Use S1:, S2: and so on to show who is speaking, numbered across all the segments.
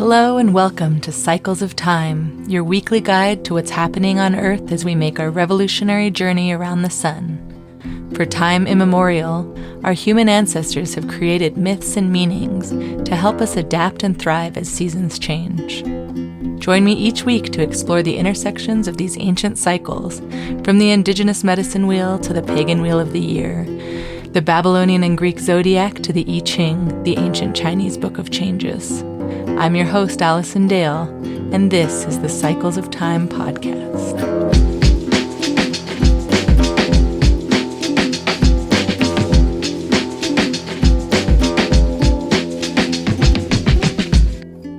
S1: Hello and welcome to Cycles of Time, your weekly guide to what's happening on Earth as we make our revolutionary journey around the sun. For time immemorial, our human ancestors have created myths and meanings to help us adapt and thrive as seasons change. Join me each week to explore the intersections of these ancient cycles, from the indigenous medicine wheel to the pagan wheel of the year, the Babylonian and Greek zodiac to the I Ching, the ancient Chinese book of changes. I'm your host, Alison Dale, and this is the Cycles of Time podcast.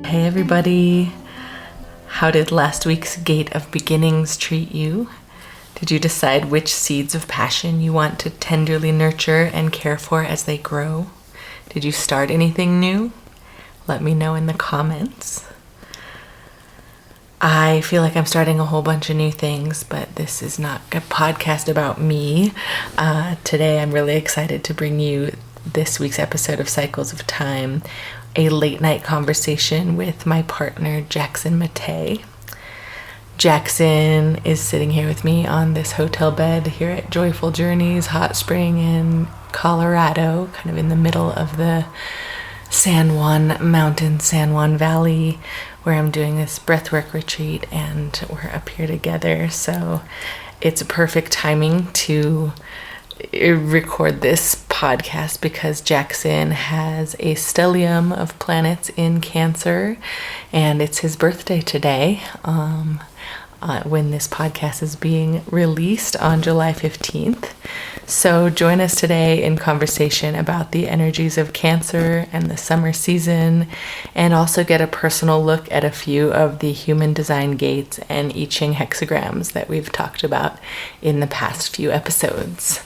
S1: Hey everybody, how did last week's Gate of Beginnings treat you? Did you decide which seeds of passion you want to tenderly nurture and care for as they grow? Did you start anything new? Let me know in the comments. I feel like I'm starting a whole bunch of new things, but this is not a podcast about me. Today I'm really excited to bring you this week's episode of Cycles of Time, a late night conversation with my partner, Jackson Mathey. Jackson is sitting here with me on this hotel bed here at Joyful Journeys Hot Spring in Colorado, kind of in the middle of the San Juan Mountain, San Juan Valley, where I'm doing this breathwork retreat, and we're up here together. So it's a perfect timing to record this podcast because Jackson has a stellium of planets in Cancer, and it's his birthday today. When this podcast is being released on July 15th. So join us today in conversation about the energies of Cancer and the summer season, and also get a personal look at a few of the human design gates and I Ching hexagrams that we've talked about in the past few episodes.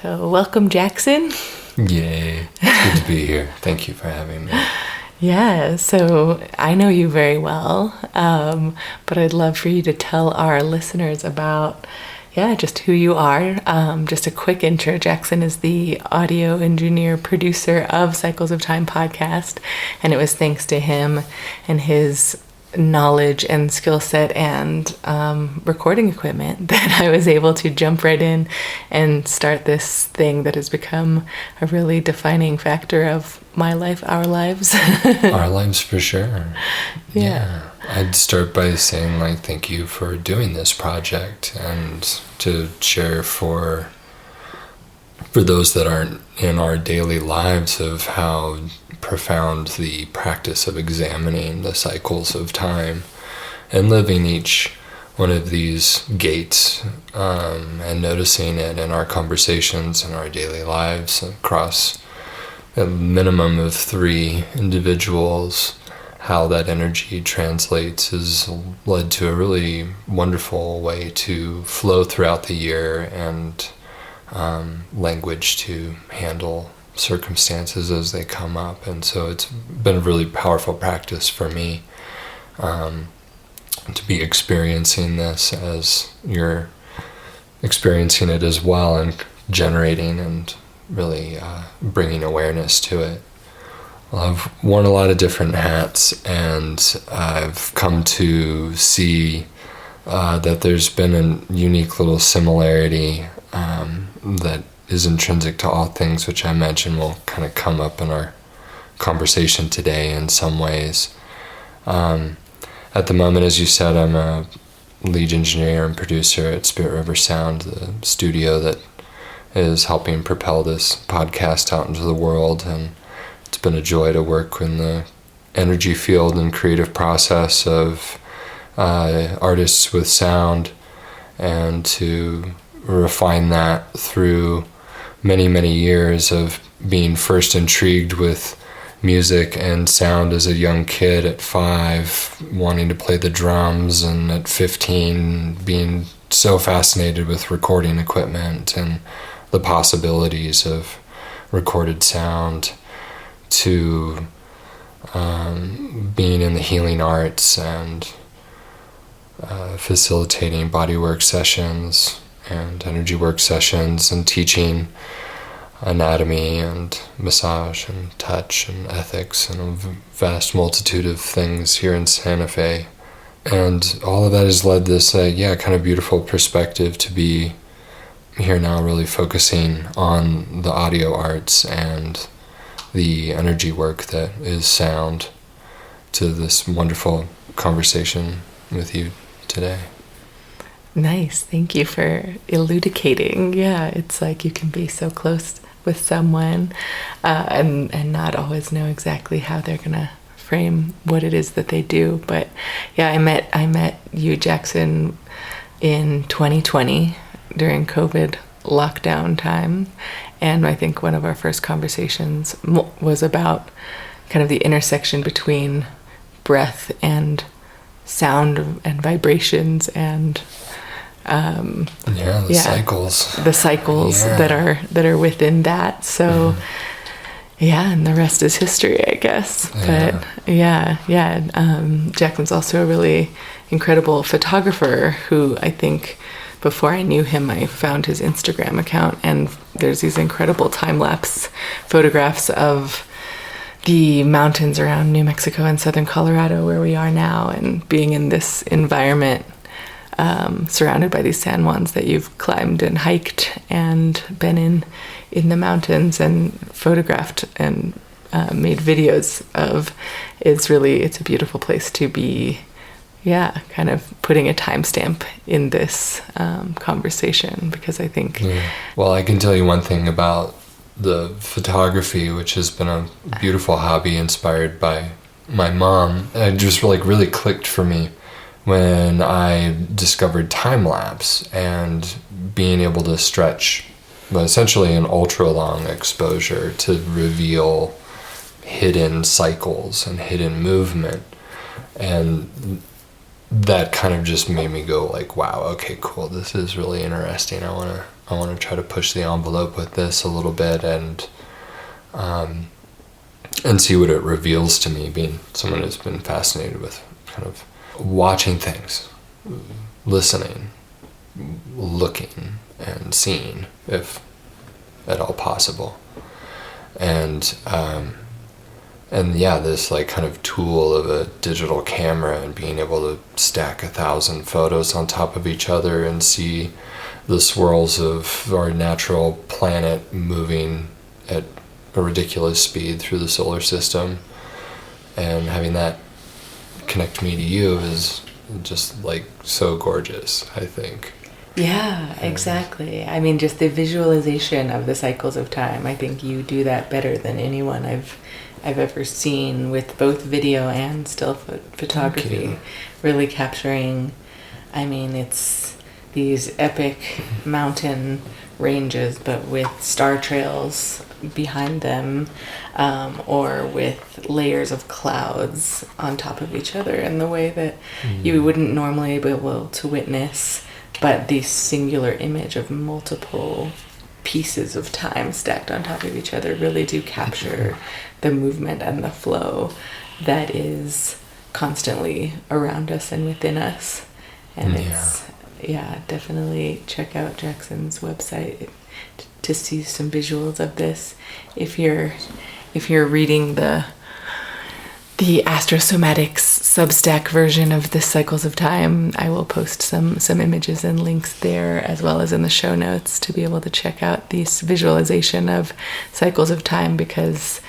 S1: So welcome, Jackson.
S2: Yay. It's good to be here. Thank you for having me.
S1: Yeah, so I know you very well, but I'd love for you to tell our listeners about, just who you are. Just a quick intro. Jackson is the audio engineer, producer of Cycles of Time podcast, and it was thanks to him and his knowledge and skill set and recording equipment that I was able to jump right in and start this thing that has become a really defining factor of my life, our lives.
S2: Our lives, for sure. Yeah. I'd start by saying, thank you for doing this project, and to share for those that aren't in our daily lives of how profound the practice of examining the cycles of time and living each one of these gates and noticing it in our conversations in our daily lives across a minimum of 3 individuals, how that energy translates has led to a really wonderful way to flow throughout the year and language to handle circumstances as they come up. And so it's been a really powerful practice for me to be experiencing this as you're experiencing it as well, and generating and really bringing awareness to it. Well, I've worn a lot of different hats, and I've come to see that there's been a unique little similarity that is intrinsic to all things, which I imagine will kind of come up in our conversation today in some ways. At the moment, as you said, I'm a lead engineer and producer at Spirit River Sound, the studio that is helping propel this podcast out into the world, and it's been a joy to work in the energy field and creative process of artists with sound, and to refine that through many, many years of being first intrigued with music and sound as a young kid at 5, wanting to play the drums, and at 15 being so fascinated with recording equipment and the possibilities of recorded sound, to being in the healing arts and facilitating bodywork sessions and energy work sessions and teaching anatomy and massage and touch and ethics and a vast multitude of things here in Santa Fe. And all of that has led this, kind of beautiful perspective to be here now, really focusing on the audio arts and the energy work that is sound, to this wonderful conversation with you today.
S1: Nice. Thank you for elucidating. Yeah, it's like you can be so close with someone and not always know exactly how they're gonna frame what it is that they do. But yeah, I met you, Jackson, in 2020 during COVID lockdown time, and I think one of our first conversations was about kind of the intersection between breath and sound and vibrations and cycles that are within that. So and the rest is history, I guess. But Jackson's also a really incredible photographer who, I think, before I knew him, I found his Instagram account, and there's these incredible time-lapse photographs of the mountains around New Mexico and southern Colorado, where we are now, and being in this environment surrounded by these San Juans that you've climbed and hiked and been in the mountains and photographed and made videos of. It's a beautiful place to be, kind of putting a timestamp in this conversation, because I think...
S2: Well, I can tell you one thing about the photography, which has been a beautiful hobby inspired by my mom. It just really clicked for me when I discovered time-lapse and being able to stretch essentially an ultra-long exposure to reveal hidden cycles and hidden movement. And that kind of just made me go like, wow, okay, cool, this is really interesting. I want to try to push the envelope with this a little bit and see what it reveals to me, being someone who's been fascinated with kind of watching things, listening, looking, and seeing, if at all possible. And this like kind of tool of a digital camera and being able to stack 1,000 photos on top of each other and see the swirls of our natural planet moving at a ridiculous speed through the solar system, and having that connect me to you is just like so gorgeous, I think.
S1: Yeah, exactly. I mean, just the visualization of the cycles of time, I think you do that better than anyone I've ever seen, with both video and still photography. Really capturing, I mean, it's these epic mountain ranges, but with star trails behind them, or with layers of clouds on top of each other in the way that you wouldn't normally be able to witness, but the singular image of multiple pieces of time stacked on top of each other really do capture the movement and the flow that is constantly around us and within us. And it's definitely check out Jackson's website to see some visuals of this. If you're reading the Astrosomatics Substack version of the Cycles of Time, I will post some images and links there, as well as in the show notes, to be able to check out this visualization of cycles of time, because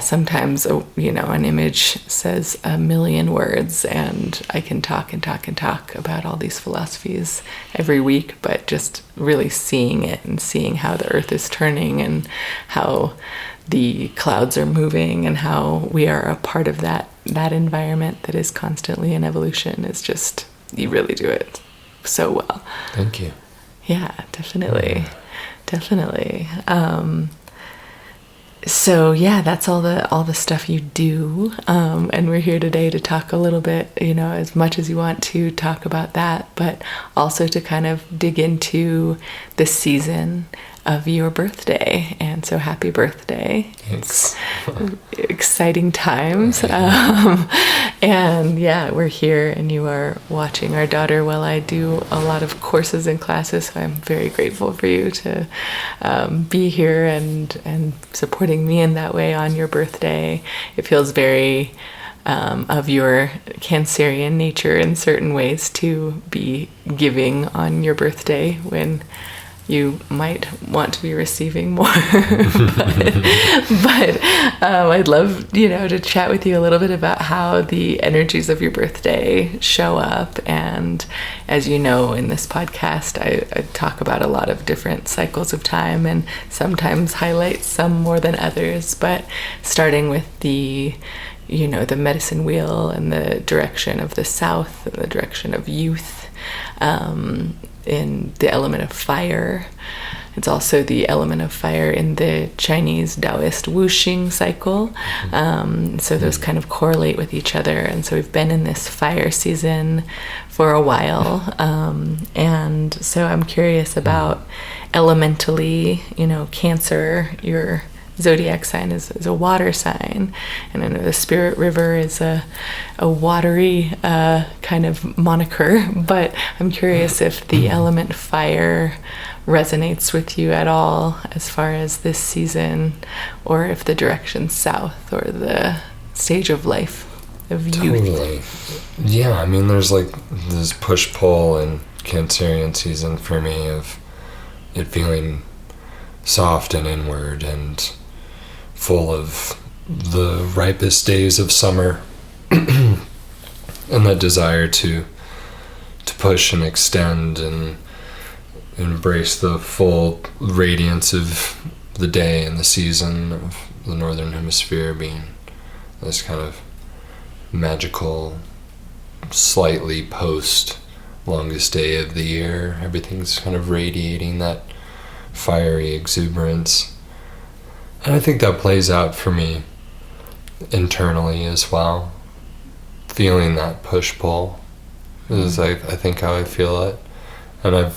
S1: sometimes an image says 1,000,000 words, and I can talk about all these philosophies every week, but just really seeing it and seeing how the earth is turning and how the clouds are moving and how we are a part of that environment that is constantly in evolution is just, you really do it so well.
S2: Thank you.
S1: Yeah, definitely. So that's all the stuff you do, and we're here today to talk a little bit, as much as you want to talk about that, but also to kind of dig into the season of your birthday. And so happy birthday.
S2: Thanks.
S1: It's exciting times. And yeah, we're here and you are watching our daughter while I do a lot of courses and classes. So I'm very grateful for you to be here and supporting me in that way on your birthday. It feels very of your Cancerian nature in certain ways to be giving on your birthday when you might want to be receiving more. but I'd love, to chat with you a little bit about how the energies of your birthday show up. And as you know, in this podcast, I talk about a lot of different cycles of time and sometimes highlight some more than others. But starting with the medicine wheel and the direction of the south and the direction of youth, in the element of fire. It's also the element of fire in the Chinese Taoist Wuxing cycle. So those kind of correlate with each other. And so we've been in this fire season for a while. And so I'm curious about elementally, Cancer, your zodiac sign is a water sign, and I know the Spirit River is a watery kind of moniker, but I'm curious if the element fire resonates with you at all as far as this season, or if the direction south or the stage of life of youth.
S2: Totally. Yeah, I mean, there's like this push-pull in Cancerian season for me of it feeling soft and inward and full of the ripest days of summer and that desire to push and extend and embrace the full radiance of the day and the season of the northern hemisphere being this kind of magical, slightly post longest day of the year. Everything's kind of radiating that fiery exuberance. And I think that plays out for me internally as well. Feeling that push-pull is, I think, how I feel it. And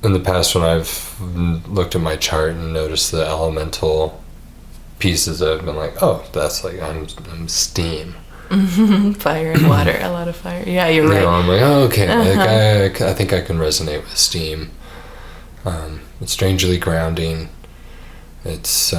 S2: in the past, when I've looked at my chart and noticed the elemental pieces, I've been like, oh, that's like, I'm steam.
S1: Fire and water, a lot of fire. Yeah, you're right.
S2: I'm like, oh, okay, like, I think I can resonate with steam. It's strangely grounding. It's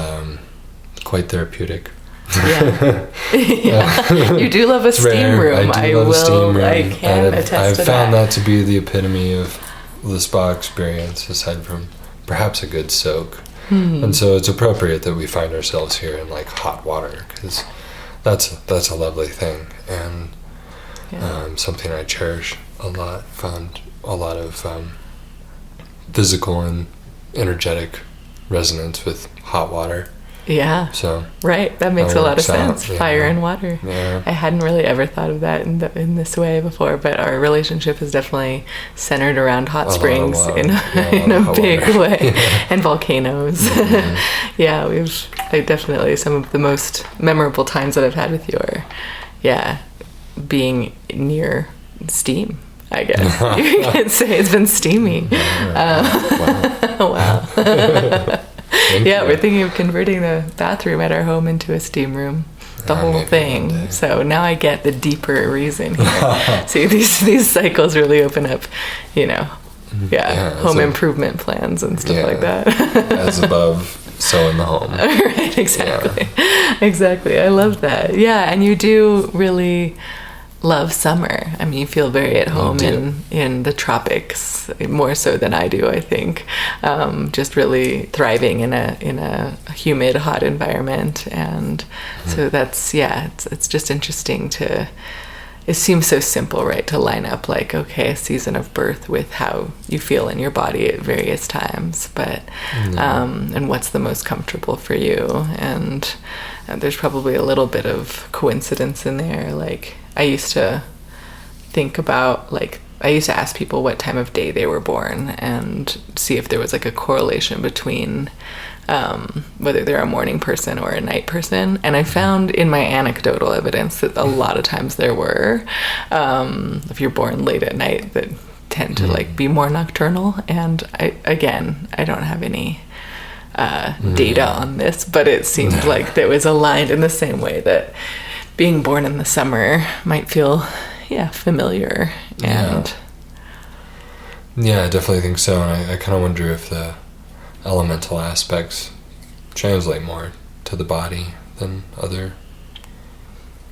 S2: quite therapeutic.
S1: Yeah. Yeah. You do love a steam room. I can attest to that.
S2: I've found that to be the epitome of the spa experience, aside from perhaps a good soak. And so it's appropriate that we find ourselves here in like hot water, because that's a lovely thing, and something I cherish a lot. Found a lot of physical and energetic resonance with hot water.
S1: Yeah.
S2: So
S1: right, that makes a lot of sense. Fire and water.
S2: Yeah.
S1: I hadn't really ever thought of that in this way before, but our relationship is definitely centered around hot springs in a big way, and volcanoes. Yeah, definitely some of the most memorable times that I've had with you are, being near steam. I guess you can say it's been steamy. Wow. We're thinking of converting the bathroom at our home into a steam room. The whole thing. So now I get the deeper reason here. See, these cycles really open up, home improvement plans and stuff like that.
S2: As above, so in the home.
S1: Right, exactly. Yeah. Exactly. I love that. Yeah, and you do really love summer. I mean, you feel very at home in the tropics, more so than I do, I think. Just really thriving in a humid, hot environment. And so that's, it's just interesting it seems so simple, right, to line up like, okay, a season of birth with how you feel in your body at various times, but and what's the most comfortable for you. And there's probably a little bit of coincidence in there. Like, I used to think about, I used to ask people what time of day they were born and see if there was like a correlation between whether they're a morning person or a night person. And I found in my anecdotal evidence that a lot of times there were, if you're born late at night, that tend to be more nocturnal. And I don't have any data on this, but it seemed like that was aligned in the same way that being born in the summer might feel, familiar. And
S2: yeah, I definitely think so. And I kind of wonder if the elemental aspects translate more to the body than other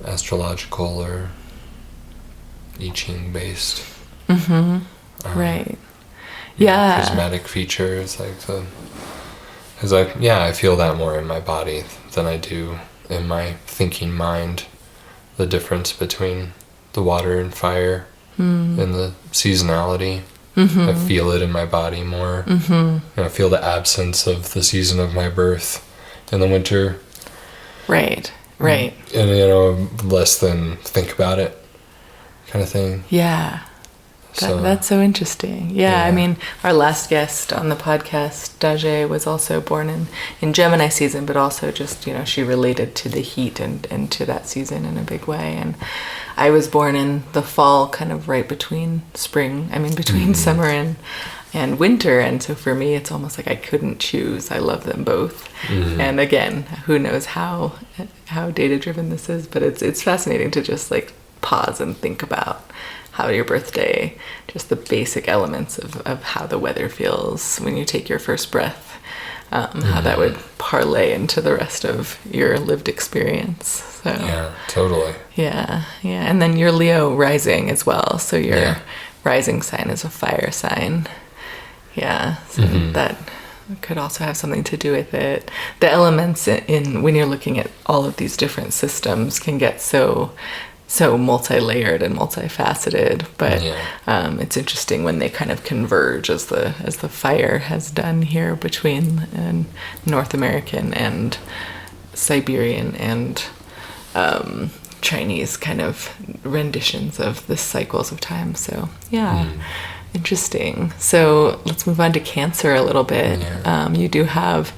S2: astrological or I Ching based.
S1: Right.
S2: Prismatic features, like because I feel that more in my body than I do in my thinking mind. The difference between the water and fire and the seasonality. I feel it in my body more. And I feel the absence of the season of my birth in the winter.
S1: Right.
S2: And less than think about it kind of thing.
S1: Yeah. That's so interesting. Yeah, I mean, our last guest on the podcast, Daje, was also born in Gemini season, but also just, she related to the heat and to that season in a big way. And I was born in the fall, kind of right between between summer and winter. And so for me, it's almost like I couldn't choose. I love them both. And again, who knows how data-driven this is, but it's fascinating to just like pause and think about how your birthday, just the basic elements of how the weather feels when you take your first breath, how that would parlay into the rest of your lived experience. So
S2: yeah, totally.
S1: Yeah. And then your Leo rising as well. So your rising sign is a fire sign. Yeah. So that could also have something to do with it. The elements in when you're looking at all of these different systems can get so multi-layered and multifaceted, but it's interesting when they kind of converge as the fire has done here between North American and Siberian and Chinese kind of renditions of the cycles of time. So interesting. So let's move on to Cancer a little bit. You do have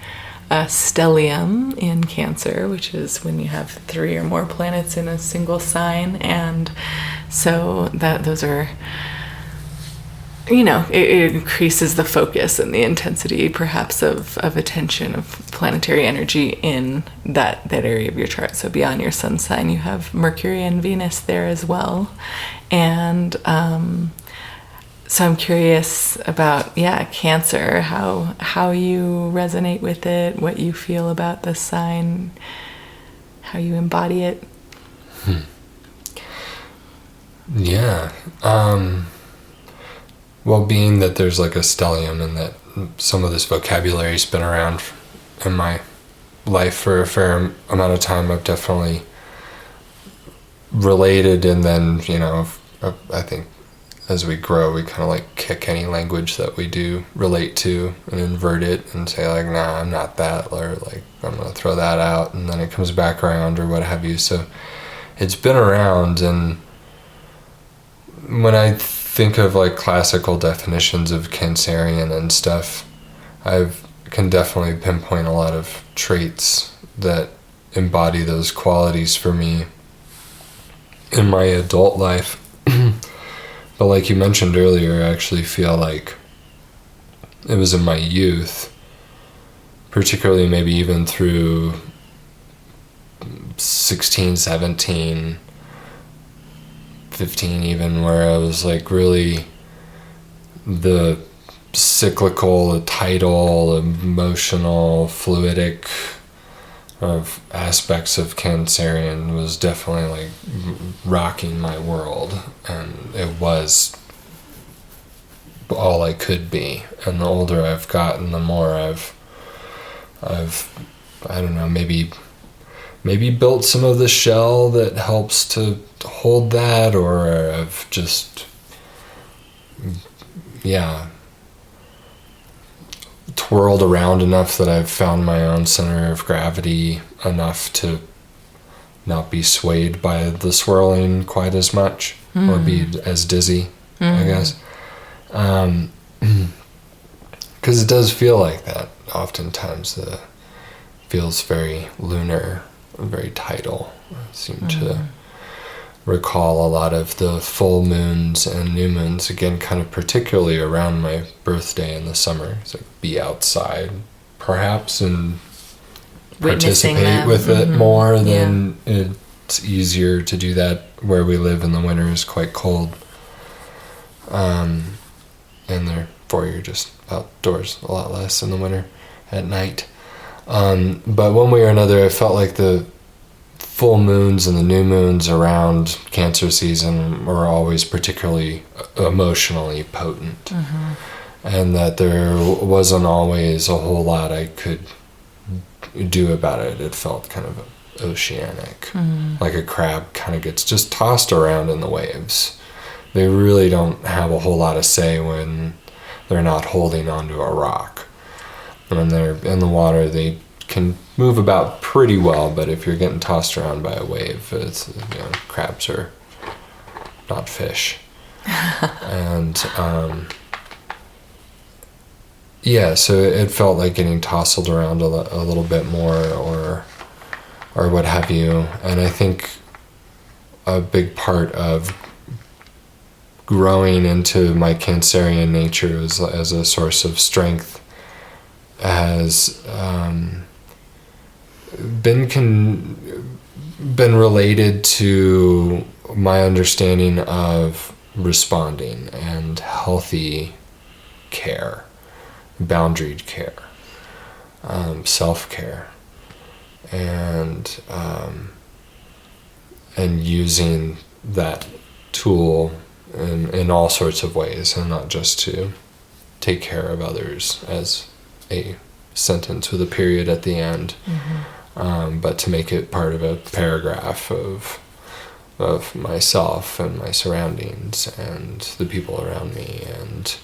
S1: a stellium in Cancer, which is when you have 3 or more planets in a single sign, and so those are, it increases the focus and the intensity perhaps of attention of planetary energy in that area of your chart. So beyond your sun sign, you have Mercury and Venus there as well. And so I'm curious about, Cancer, how you resonate with it, what you feel about the sign, how you embody it.
S2: Yeah. Well, being that there's like a stellium and that some of this vocabulary's been around in my life for a fair amount of time, I've definitely related, and then, I think as we grow, we kind of like kick any language that we do relate to and invert it and say like, nah, I'm not that, or like, I'm going to throw that out, and then it comes back around or what have you. So it's been around, and when I think of like classical definitions of Cancerian and stuff, I can definitely pinpoint a lot of traits that embody those qualities for me in my adult life. But like you mentioned earlier, I actually feel like it was in my youth, particularly maybe even through 16, 17, 15 even, where I was like really the cyclical, the tidal, emotional, fluidic of aspects of Cancerian was definitely like rocking my world, and it was all I could be. And the older I've gotten, the more I've I don't know, maybe built some of the shell that helps to hold that, or I've just twirled around enough that I've found my own center of gravity enough to not be swayed by the swirling quite as much, or be as dizzy, I guess. Because it does feel like that oftentimes. Feels very lunar, very tidal. I seem to recall a lot of the full moons and new moons, again, kind of particularly around my birthday in the summer. It's like be outside, perhaps, and participate with it more than it It's easier to do that where we live in the winter is quite cold. And therefore you're just outdoors a lot less in the winter at night. But one way or another, I felt like the full moons and the new moons around Cancer season were always particularly emotionally potent. Mm-hmm. And that there wasn't always a whole lot I could do about it. It felt kind of oceanic, like a crab kind of gets just tossed around in the waves. They really don't have a whole lot of say when they're not holding onto a rock. When they're in the water, they can move about pretty well, but if you're getting tossed around by a wave, crabs are not fish. And so it felt like getting tousled around a little bit more, or what have you. And I think a big part of growing into my Cancerian nature as a source of strength has been related to my understanding of responding and healthy care, boundaried care, self-care, and using that tool in all sorts of ways, and not just to take care of others as a sentence with a period at the end, but to make it part of a paragraph of myself and my surroundings and the people around me and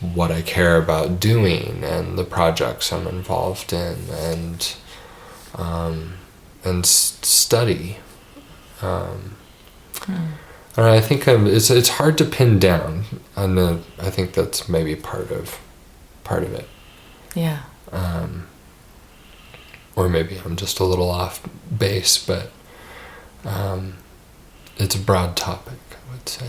S2: what I care about doing and the projects I'm involved in and study. And I think it's hard to pin down, and I think that's maybe part of it.
S1: Yeah.
S2: Or maybe I'm just a little off base, but it's a broad topic, I would say.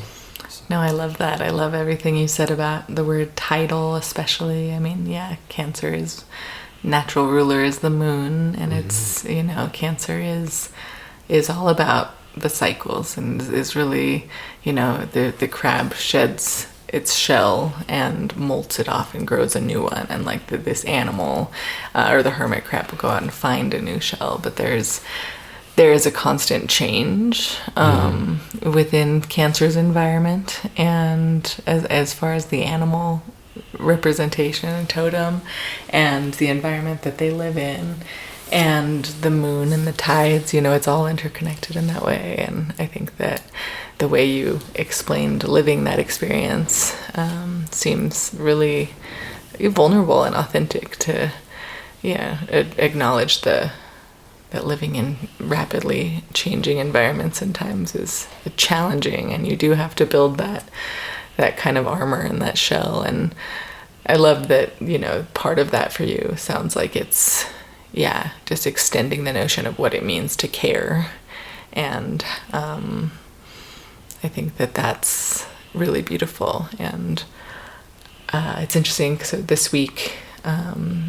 S1: No, I love that. I love everything you said about the word tidal, especially. I mean, Cancer is natural ruler is the moon, and it's, Cancer is all about the cycles, and is really, the crab sheds its shell and molts it off and grows a new one, and like this animal or the hermit crab will go out and find a new shell, but there is a constant change within Cancer's environment, and as far as the animal representation and totem and the environment that they live in and the moon and the tides, it's all interconnected in that way. And I think that the way you explained living that experience seems really vulnerable and authentic to acknowledge that living in rapidly changing environments and times is challenging, and you do have to build that kind of armor and that shell. And I love that, part of that for you sounds like it's just extending the notion of what it means to care. And I think that that's really beautiful. And it's interesting, so this week,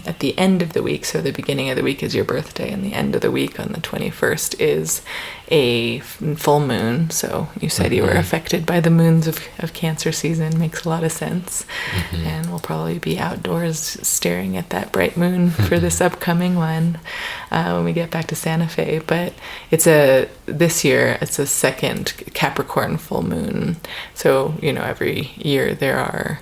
S1: at the end of the week, so the beginning of the week is your birthday, and the end of the week on the 21st is a full moon. So you said you were affected by the moons of Cancer season. Makes a lot of sense. And we'll probably be outdoors staring at that bright moon for this upcoming one when we get back to Santa Fe. But this year it's a second Capricorn full moon. So every year there are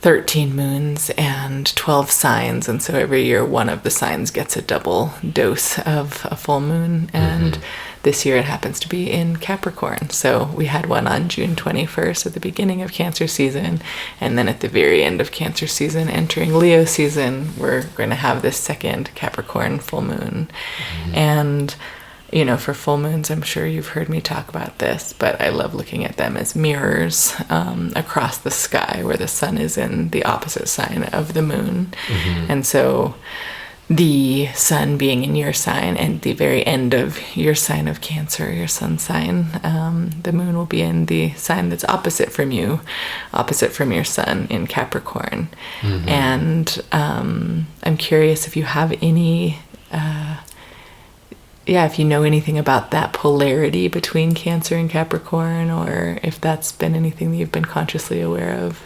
S1: 13 moons and 12 signs, and so every year one of the signs gets a double dose of a full moon, and this year it happens to be in Capricorn. So we had one on June 21st at the beginning of Cancer season, and then at the very end of Cancer season, entering Leo season, we're going to have this second Capricorn full moon. And for full moons, I'm sure you've heard me talk about this, but I love looking at them as mirrors across the sky, where the sun is in the opposite sign of the moon. And so the sun being in your sign and the very end of your sign of Cancer, your sun sign, the moon will be in the sign that's opposite from you, opposite from your sun, in Capricorn. And I'm curious if you have any if you know anything about that polarity between Cancer and Capricorn, or if that's been anything that you've been consciously aware of.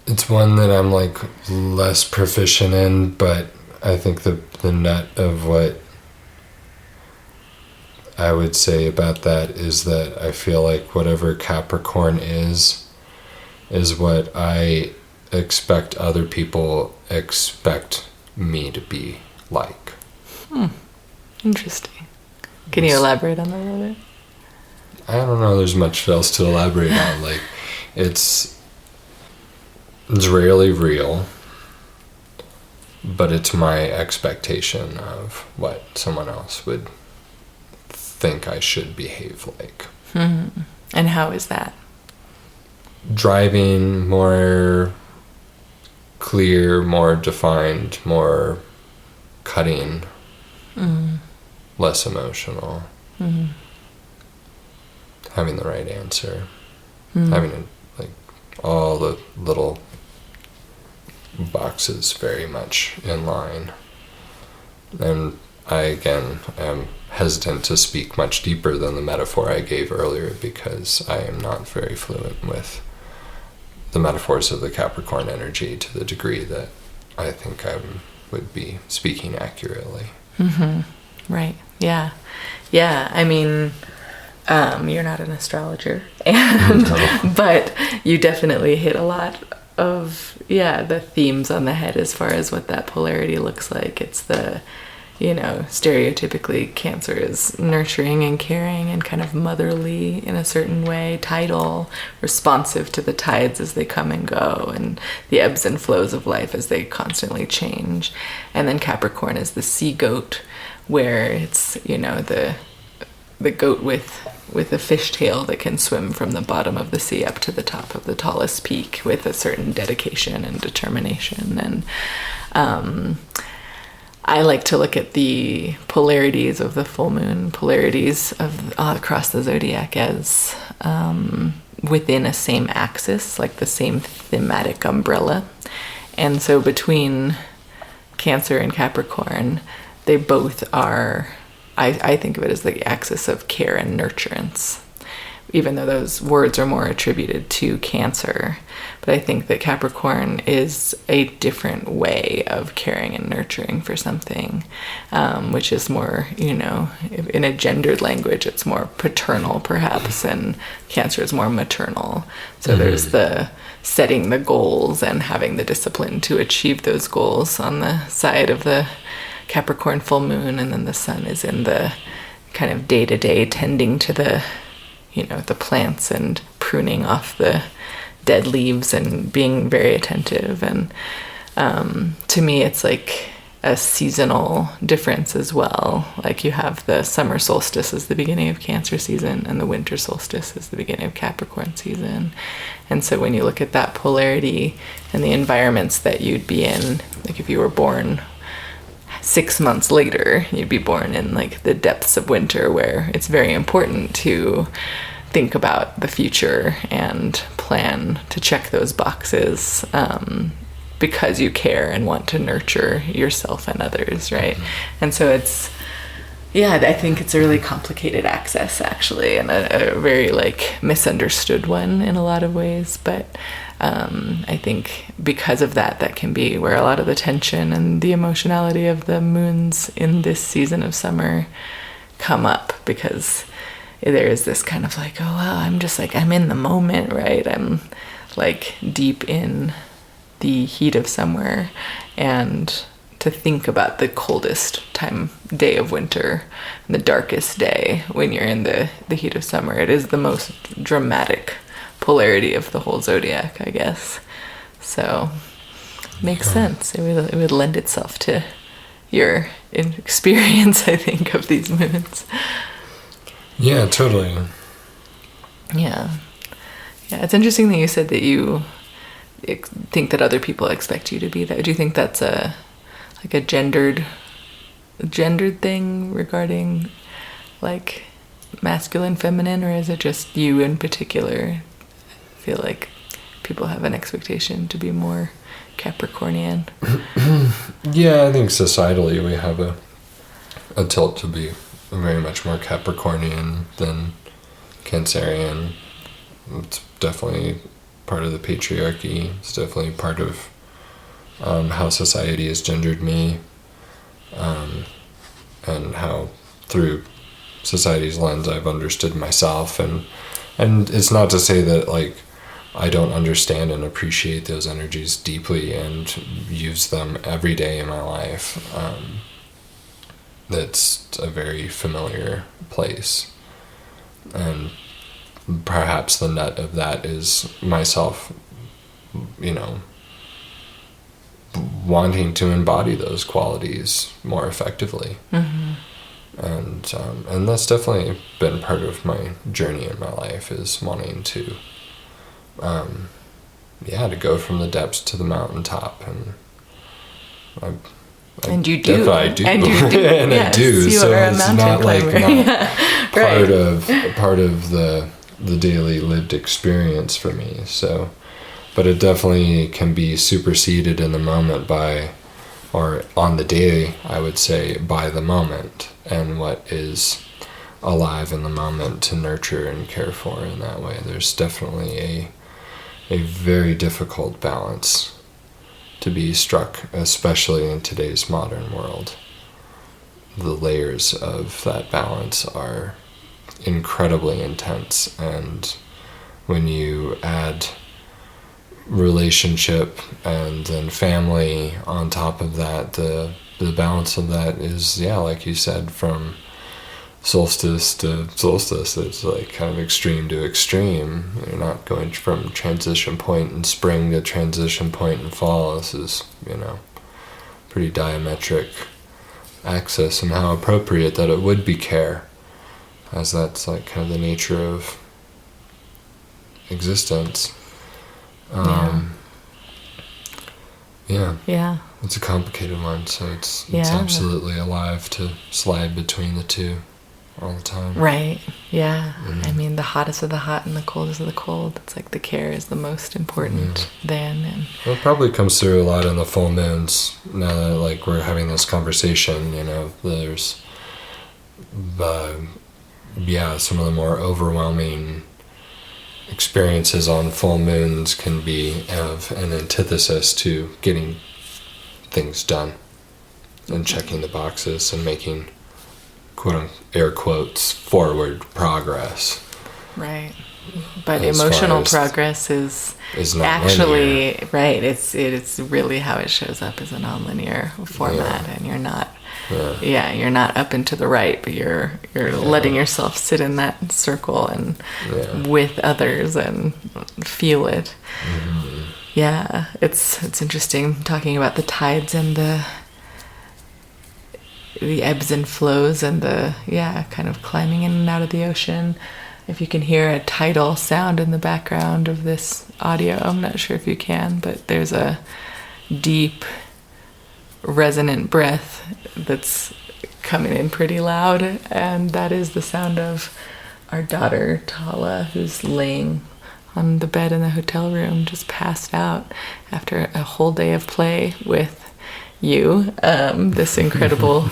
S2: It's one that I'm like less proficient in, but I think the nut of what I would say about that is that I feel like whatever Capricorn is what I expect other people expect me to be like.
S1: Interesting. Can you elaborate on that a little bit?
S2: I don't know there's much else to elaborate on. Like, it's rarely real, but it's my expectation of what someone else would think I should behave like.
S1: And how is that?
S2: Driving, more clear, more defined, more cutting, less emotional, having the right answer, having like all the little boxes very much in line. And I, again, am hesitant to speak much deeper than the metaphor I gave earlier, because I am not very fluent with the metaphors of the Capricorn energy to the degree that I think I would be speaking accurately.
S1: Right. Yeah. Yeah. I mean, you're not an astrologer, but you definitely hit a lot of, the themes on the head as far as what that polarity looks like. It's the, stereotypically Cancer is nurturing and caring and kind of motherly in a certain way, tidal, responsive to the tides as they come and go, and the ebbs and flows of life as they constantly change. And then Capricorn is the sea goat, where it's, the goat with a fishtail that can swim from the bottom of the sea up to the top of the tallest peak with a certain dedication and determination. And I like to look at the polarities of the full moon, polarities of across the zodiac as within a same axis, like the same thematic umbrella. And so between Cancer and Capricorn, they both are, I think of it as the axis of care and nurturance, even though those words are more attributed to Cancer. But I think that Capricorn is a different way of caring and nurturing for something, which is more, in a gendered language, it's more paternal perhaps, and Cancer is more maternal. So there's the setting the goals and having the discipline to achieve those goals on the side of the Capricorn full moon, and then the sun is in the kind of day-to-day tending to the the plants and pruning off the dead leaves and being very attentive. And to me, it's like a seasonal difference as well. Like, you have the summer solstice as the beginning of Cancer season, and the winter solstice is the beginning of Capricorn season. And so when you look at that polarity and the environments that you'd be in, like if you were born 6 months later, you'd be born in like the depths of winter, where it's very important to think about the future and plan to check those boxes, because you care and want to nurture yourself and others, right? And so it's, I think it's a really complicated axis, actually, and a very like misunderstood one in a lot of ways. But I think because of that can be where a lot of the tension and the emotionality of the moons in this season of summer come up, because there is this kind of like, oh wow, I'm just like, I'm in the moment, right? I'm like deep in the heat of summer, and to think about the coldest day of winter and the darkest day when you're in the heat of summer, it is the most dramatic polarity of the whole zodiac, I guess. So makes sense. It would lend itself to your experience, I think, of these moons.
S2: Yeah, totally.
S1: Yeah, it's interesting that you said that you think that other people expect you to be that. Do you think that's a gendered thing regarding like masculine, feminine, or is it just you in particular feel like people have an expectation to be more Capricornian?
S2: Yeah, I think societally we have a tilt to be very much more Capricornian than Cancerian. It's definitely part of the patriarchy. It's definitely part of how society has gendered me, and how through society's lens I've understood myself. And it's not to say that like I don't understand and appreciate those energies deeply and use them every day in my life. That's a very familiar place. And perhaps the nut of that is myself, wanting to embody those qualities more effectively.
S1: Mm-hmm.
S2: And that's definitely been part of my journey in my life, is wanting to to go from the depths to the mountaintop.
S1: And you do.
S2: I do.
S1: And you do.
S2: And
S1: yes,
S2: I do.
S1: You
S2: So
S1: are a
S2: it's
S1: mountain
S2: not like
S1: climber.
S2: not part of the daily lived experience for me. So, but it definitely can be superseded in the moment or on the day, I would say, by the moment and what is alive in the moment to nurture and care for in that way. There's definitely a very difficult balance to be struck, especially in today's modern world. The layers of that balance are incredibly intense, and when you add relationship and then family on top of that, the balance of that is, like you said, from solstice to solstice. It's like kind of extreme to extreme. You're not going from transition point in spring to transition point in fall. This is, pretty diametric axis, and how appropriate that it would be care, as that's like kind of the nature of existence.
S1: Yeah.
S2: It's a complicated one, so it's absolutely alive to slide between the two all the time.
S1: Right. Yeah.
S2: Mm-hmm.
S1: I mean, the hottest of the hot and the coldest of the cold. It's like the care is the most important then. And
S2: it probably comes through a lot in the full moons. Now that like we're having this conversation, there's some of the more overwhelming experiences on full moons can be of an antithesis to getting things done and checking the boxes and making, quote air quotes, forward progress.
S1: Right. But
S2: As
S1: emotional
S2: far as
S1: progress is
S2: not
S1: actually
S2: linear.
S1: right. It's really how it shows up as a nonlinear format, and you're not. Yeah, you're not up and to the right, but you're letting yourself sit in that circle and with others and feel it.
S2: Mm-hmm.
S1: Yeah, it's interesting talking about the tides and the ebbs and flows and the kind of climbing in and out of the ocean. If you can hear a tidal sound in the background of this audio, I'm not sure if you can, but there's a deep resonant breath that's coming in pretty loud, and that is the sound of our daughter Tala, who's laying on the bed in the hotel room, just passed out after a whole day of play with you, this incredible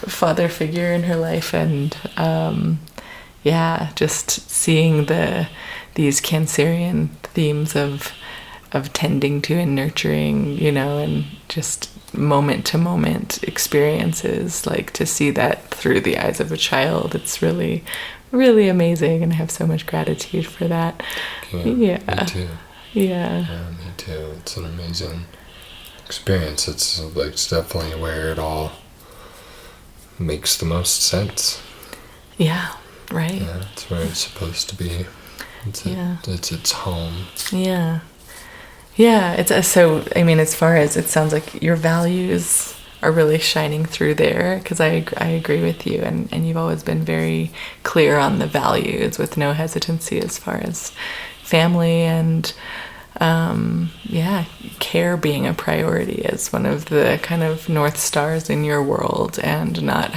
S1: father figure in her life. And just seeing these Cancerian themes of tending to and nurturing, and just moment to moment experiences, like to see that through the eyes of a child, it's really, really amazing, and I have so much gratitude for that.
S2: Me too.
S1: Yeah,
S2: me too. It's an amazing experience. It's definitely where it all makes the most sense.
S1: Yeah, right.
S2: Yeah, it's where it's supposed to be. It's its home.
S1: Yeah. Yeah, it's so, I mean, as far as it sounds like your values are really shining through there, because I agree with you, and you've always been very clear on the values with no hesitancy as far as family and care being a priority as one of the kind of north stars in your world, and not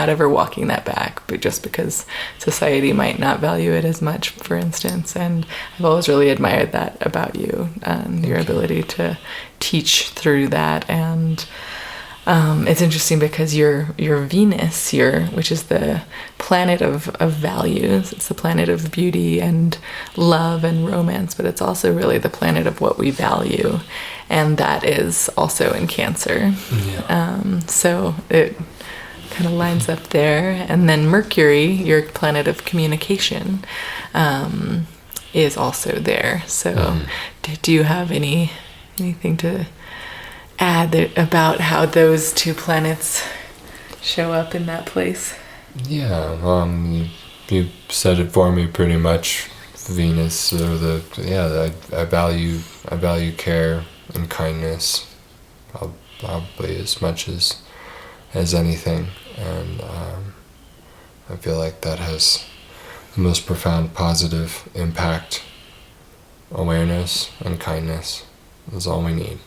S1: ever walking that back, but just because society might not value it as much, for instance. And I've always really admired that about you, and your ability to teach through that. And it's interesting because your Venus, which is the planet of values, it's the planet of beauty and love and romance, but it's also really the planet of what we value, and that is also in Cancer.
S2: Yeah.
S1: So it kind of lines up there. And then Mercury, your planet of communication, is also there. So do you have anything to add about how those two planets show up in that place?
S2: Yeah, you said it for me pretty much. Venus, or I value care and kindness, probably as much as anything, and I feel like that has the most profound positive impact. Awareness and kindness is all we need.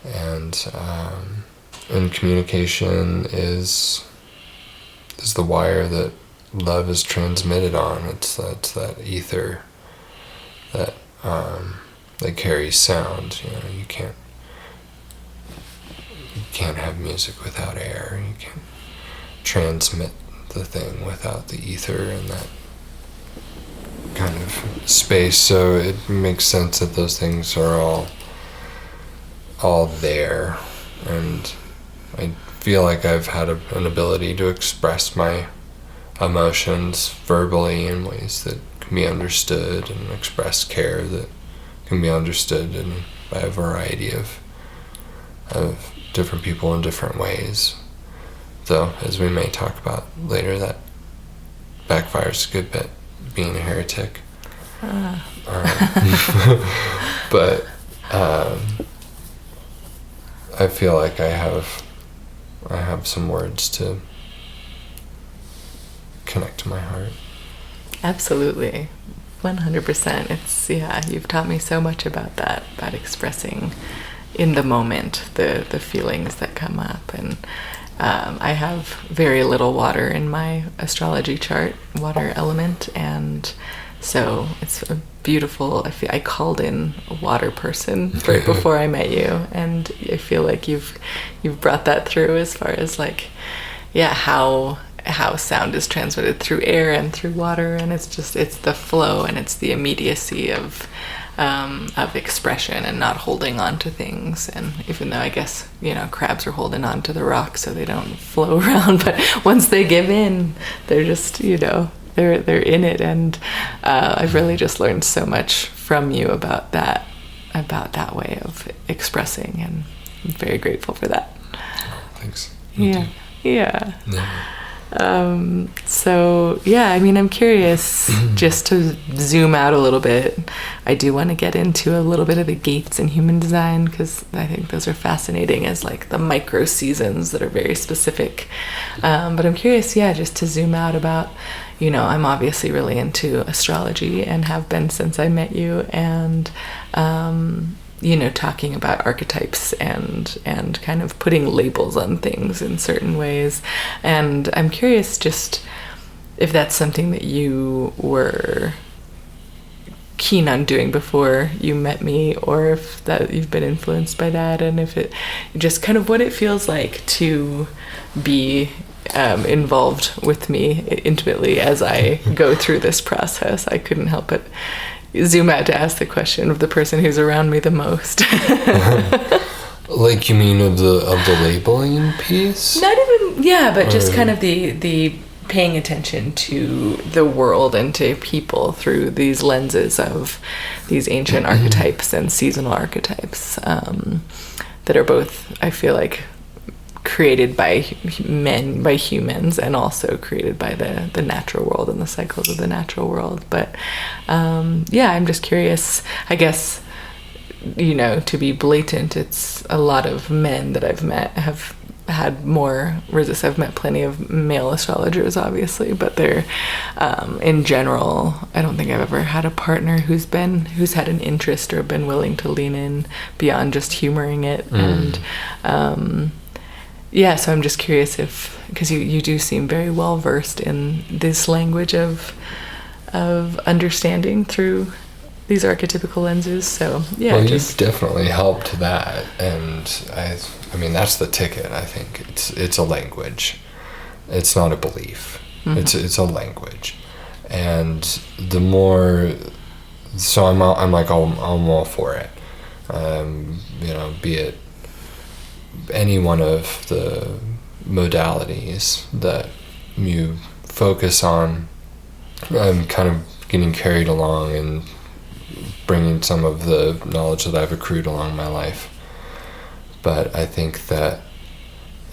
S2: And communication is the wire that love is transmitted on. It's that ether that carries sound. You can't have music without air. You can't transmit the thing without the ether and that kind of space. So it makes sense that those things are all there, and I feel like I've had an ability to express my emotions verbally in ways that can be understood, and express care that can be understood by a variety of different people in different ways. Though, as we may talk about later, that backfires a good bit, being a heretic. But I feel like I have some words to connect to my heart.
S1: Absolutely. 100%. It's, you've taught me so much about that, about expressing in the moment the feelings that come up. And I have very little water in my astrology chart, water element, and so it's a beautiful. I called in a water person right before I met you, and I feel like you've brought that through as far as how sound is transmitted through air and through water, and it's the flow and it's the immediacy of expression and not holding on to things. And even though I guess crabs are holding on to the rock so they don't flow around, but once they give in, they're just they're in it. And I've really just learned so much from you about that way of expressing, and I'm very grateful for that.
S2: Oh, thanks.
S1: Yeah. So I'm curious just to zoom out a little bit. I do want to get into a little bit of the gates in human design, because I think those are fascinating as the micro seasons that are very specific. But I'm curious, just to zoom out about, I'm obviously really into astrology and have been since I met you, and talking about archetypes and kind of putting labels on things in certain ways. And I'm curious just if that's something that you were keen on doing before you met me, or if that you've been influenced by that, and if it just kind of what it feels like to be involved with me intimately as I go through this process. I couldn't help but zoom out to ask the question of the person who's around me the most.
S2: Like, you mean of the labeling piece?
S1: Not even, but just kind of the paying attention to the world and to people through these lenses of these ancient archetypes and seasonal archetypes that are both, I feel like, created by humans, and also created by the natural world and the cycles of the natural world. But I'm just curious, I guess, to be blatant, it's a lot of men that I've met have had more resistance. I've met plenty of male astrologers, obviously, but they're, in general, I don't think I've ever had a partner who's had an interest or been willing to lean in beyond just humoring it. And so I'm just curious because you do seem very well versed in this language of understanding through these archetypical lenses. So yeah.
S2: Well, you've definitely helped that, and I mean that's the ticket. I think it's a language. It's not a belief. It's a language, and the more, so I'm all for it. Be it any one of the modalities that you focus on. I'm kind of getting carried along and bringing some of the knowledge that I've accrued along my life, but I think that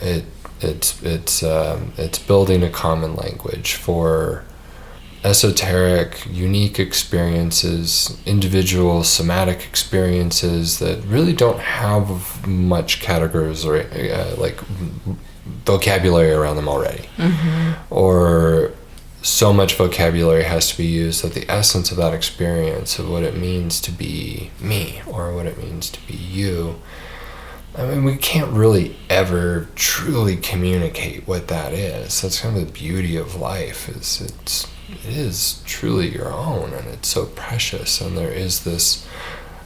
S2: it's building a common language for esoteric, unique experiences, individual somatic experiences that really don't have much categories or like vocabulary around them already, or so much vocabulary has to be used that the essence of that experience of what it means to be me or what it means to be you, I mean, we can't really ever truly communicate what that is. That's kind of the beauty of life, it is truly your own, and it's so precious, and there is this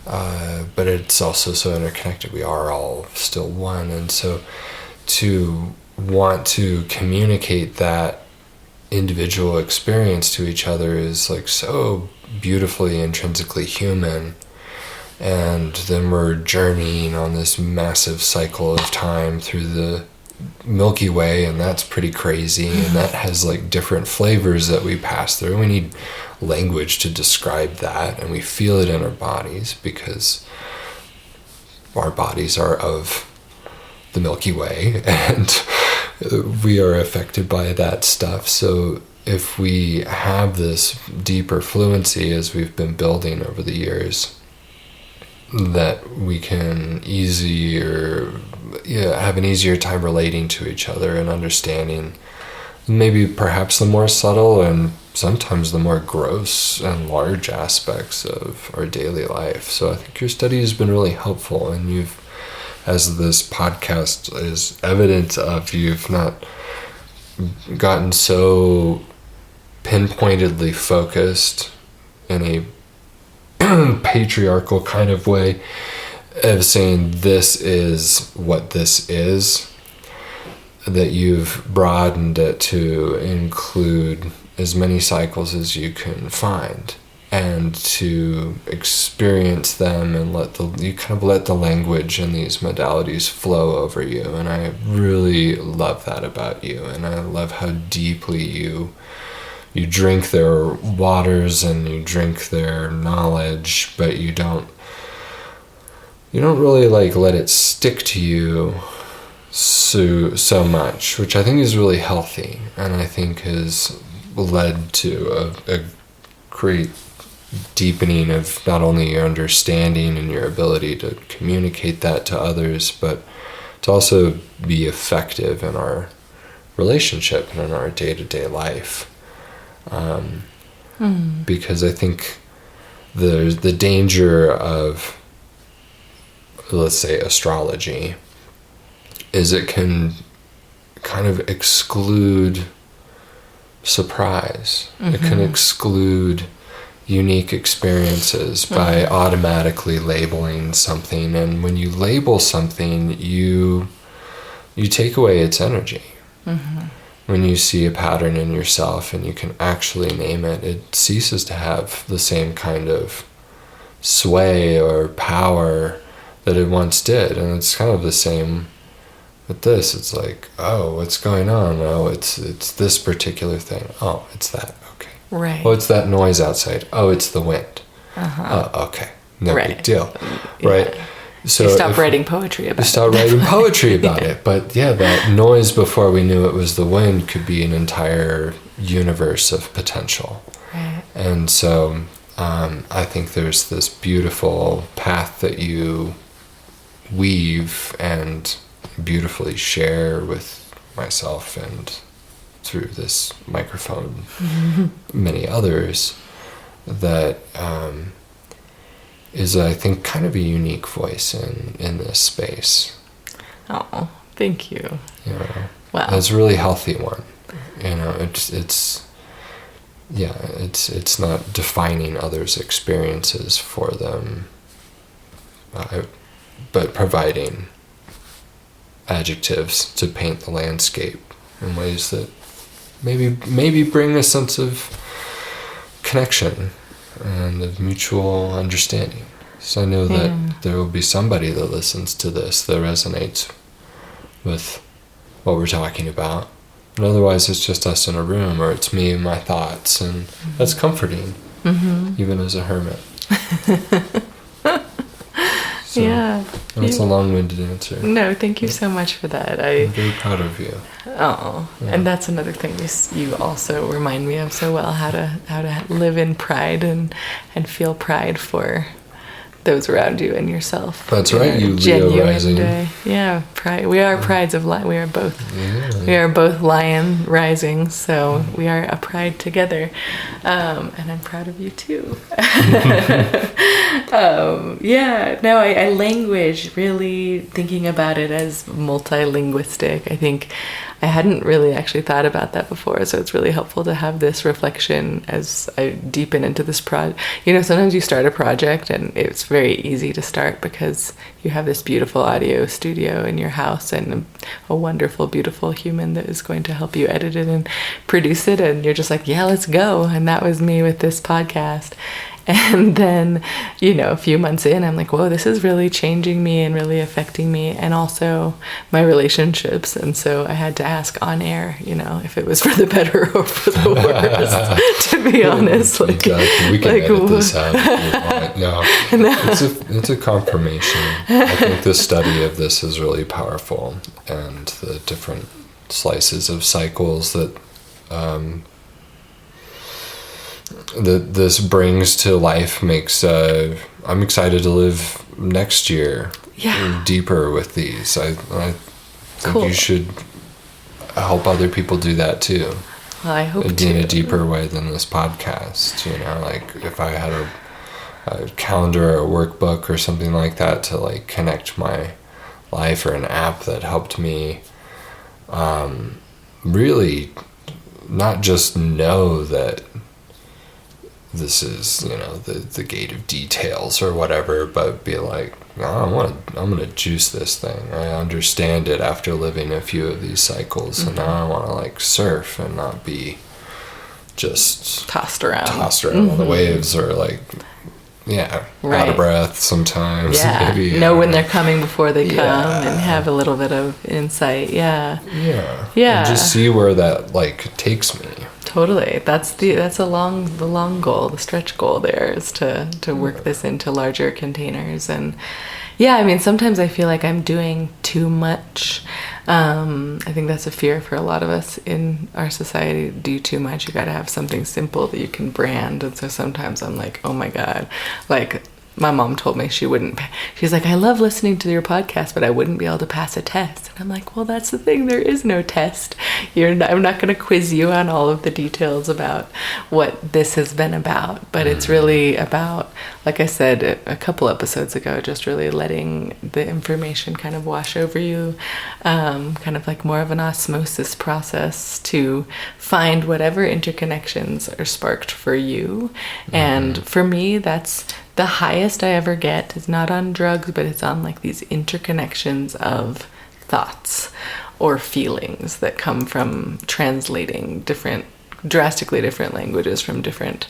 S2: but it's also so interconnected. We are all still one, and so to want to communicate that individual experience to each other is like so beautifully intrinsically human. And then we're journeying on this massive cycle of time through the Milky Way, and that's pretty crazy, and that has like different flavors that we pass through. We need language to describe that, and we feel it in our bodies because our bodies are of the Milky Way, and we are affected by that stuff. So if we have this deeper fluency as we've been building over the years, that we can have an easier time relating to each other and understanding maybe perhaps the more subtle and sometimes the more gross and large aspects of our daily life. So I think your study has been really helpful, and you've, as this podcast is evidence of, you've not gotten so pinpointedly focused in a patriarchal kind of way of saying this is what this is, that you've broadened it to include as many cycles as you can find, and to experience them and let the language and these modalities flow over you. And I really love that about you, and I love how deeply you drink their waters and you drink their knowledge, but you don't really like let it stick to you so much, which I think is really healthy, and I think has led to a great deepening of not only your understanding and your ability to communicate that to others, but to also be effective in our relationship and in our day-to-day life. Because I think there's the danger of, let's say, astrology, is it can kind of exclude surprise. It can exclude unique experiences by automatically labeling something. And when you label something, you take away its energy. When you see a pattern in yourself and you can actually name it, it ceases to have the same kind of sway or power that it once did. And it's kind of the same with this. It's like, oh, what's going on? Oh, it's this particular thing. Oh, it's that. Okay.
S1: Right.
S2: Oh, it's that noise outside. Oh, it's the wind. Oh, okay. No big deal. Yeah. Right. So
S1: you stop writing poetry about it.
S2: Stop writing poetry about it. But yeah, that noise before we knew it was the wind could be an entire universe of potential.
S1: Right.
S2: And so I think there's this beautiful path that you weave and beautifully share with myself and through this microphone, many others, that is, I think, kind of a unique voice in this space.
S1: Oh, thank you.
S2: You know,
S1: Wow.
S2: it's a really healthy one. You know, it's not defining others' experiences for them, but providing adjectives to paint the landscape in ways that maybe bring a sense of connection and of mutual understanding. So I know that there will be somebody that listens to this that resonates with what we're talking about. And otherwise it's just us in a room, or it's me and my thoughts, and that's comforting, even as a hermit. So,
S1: yeah.
S2: That's a long-winded answer.
S1: No, thank you so much for that.
S2: I'm very proud of you.
S1: Oh,
S2: Yeah.
S1: and that's another thing you also remind me of so well, how to live in pride and feel pride for those around you and yourself.
S2: That's right, you Leo rising.
S1: Yeah, pride. We are prides of lion. We are both.
S2: Yeah.
S1: We are both lion rising, so we are a pride together, and I'm proud of you too. I language, really thinking about it as multilinguistic. I think I hadn't really actually thought about that before, so it's really helpful to have this reflection as I deepen into this project. You know, sometimes you start a project and it's very easy to start because you have this beautiful audio studio in your house and a wonderful, beautiful human that is going to help you edit it and produce it, and you're just like, yeah, let's go. And that was me with this podcast. And then, you know, a few months in, I'm like, whoa, this is really changing me and really affecting me, and also my relationships. And so I had to ask on air, you know, if it was for the better or for the worse, to be honest. Like,
S2: we can edit this out if you want. No. It's a confirmation. I think the study of this is really powerful, and the different slices of cycles that this brings to life makes I'm excited to live next year deeper with these. I think you should help other people do that too.
S1: Well, I hope
S2: in a deeper way than this podcast. You know, like if I had a calendar or a workbook or something like that to like connect my life, or an app that helped me really not just know that this is, you know, the gate of details or whatever, but be like, I'm gonna juice this thing. I understand it after living a few of these cycles, and now I want to like surf and not be just
S1: tossed around
S2: on the waves, or like out of breath sometimes.
S1: Yeah,
S2: maybe,
S1: know when they're coming before they come, and have a little bit of insight. Yeah.
S2: And just see where that like takes me.
S1: Totally. That's the long goal, the stretch goal there, is to work this into larger containers. And yeah, I mean, sometimes I feel like I'm doing too much. I think that's a fear for a lot of us in our society. Do too much. You got to have something simple that you can brand. And so sometimes I'm like, oh my God, like my mom told me she's like, I love listening to your podcast, but I wouldn't be able to pass a test. And I'm like, well, that's the thing. There is no test. I'm not going to quiz you on all of the details about what this has been about, but it's really about, like I said a couple episodes ago, just really letting the information kind of wash over you, kind of like more of an osmosis process to find whatever interconnections are sparked for you. And for me, that's the highest I ever get is not on drugs, but it's on like these interconnections of thoughts or feelings that come from translating drastically different languages from different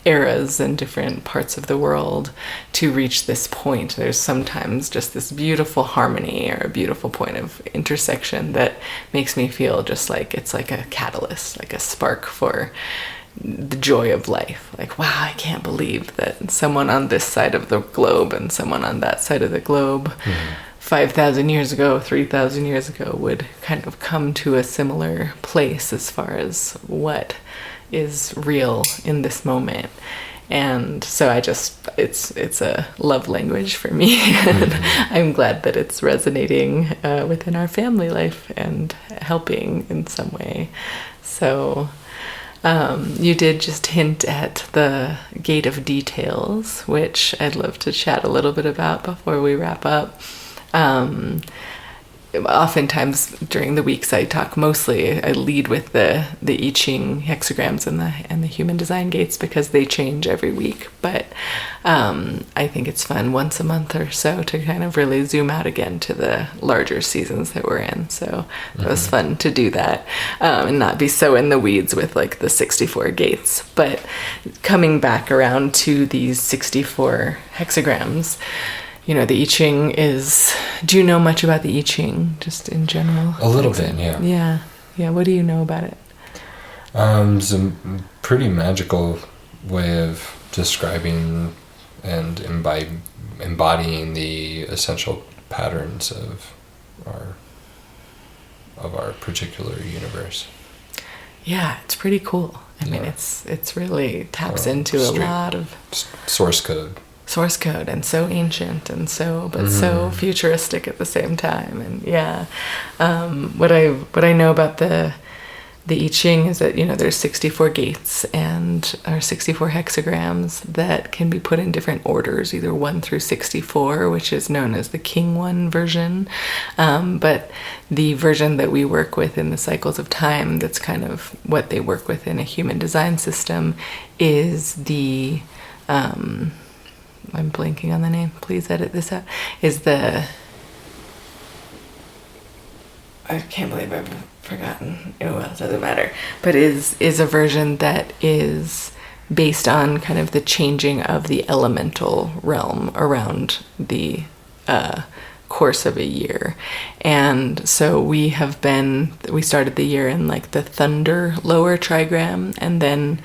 S1: eras and different parts of the world to reach this point. There's sometimes just this beautiful harmony or a beautiful point of intersection that makes me feel just like it's like a catalyst, like a spark for the joy of life. Like, wow, I can't believe that someone on this side of the globe and someone on that side of the globe 5,000 years ago, 3,000 years ago would kind of come to a similar place as far as what is real in this moment. And so it's a love language for me. And I'm glad that it's resonating within our family life and helping in some way. So you did just hint at the gate of details, which I'd love to chat a little bit about before we wrap up. Oftentimes during the weeks I lead with the I Ching hexagrams and the human design gates because they change every week. But I think it's fun once a month or so to kind of really zoom out again to the larger seasons that we're in. So it was fun to do that and not be so in the weeds with like the 64 gates. But coming back around to these 64 hexagrams, the I Ching do you know much about the I Ching, just in general?
S2: A little bit, yeah.
S1: Yeah, what do you know about it?
S2: It's a pretty magical way of describing and embodying the essential patterns of our particular universe.
S1: Yeah, it's pretty cool. I mean, it's really taps into a lot of
S2: source code and so ancient and so
S1: futuristic at the same time. And what I know about the I Ching is that there's 64 gates or 64 hexagrams that can be put in different orders, either 1 through 64, which is known as the King One version, but the version that we work with in the cycles of time, that's kind of what they work with in a human design system, is the I'm blanking on the name, please edit this out, I can't believe I've forgotten. Oh well, it doesn't matter. But is a version that is based on kind of the changing of the elemental realm around the course of a year. And so we started the year in like the thunder lower trigram, and then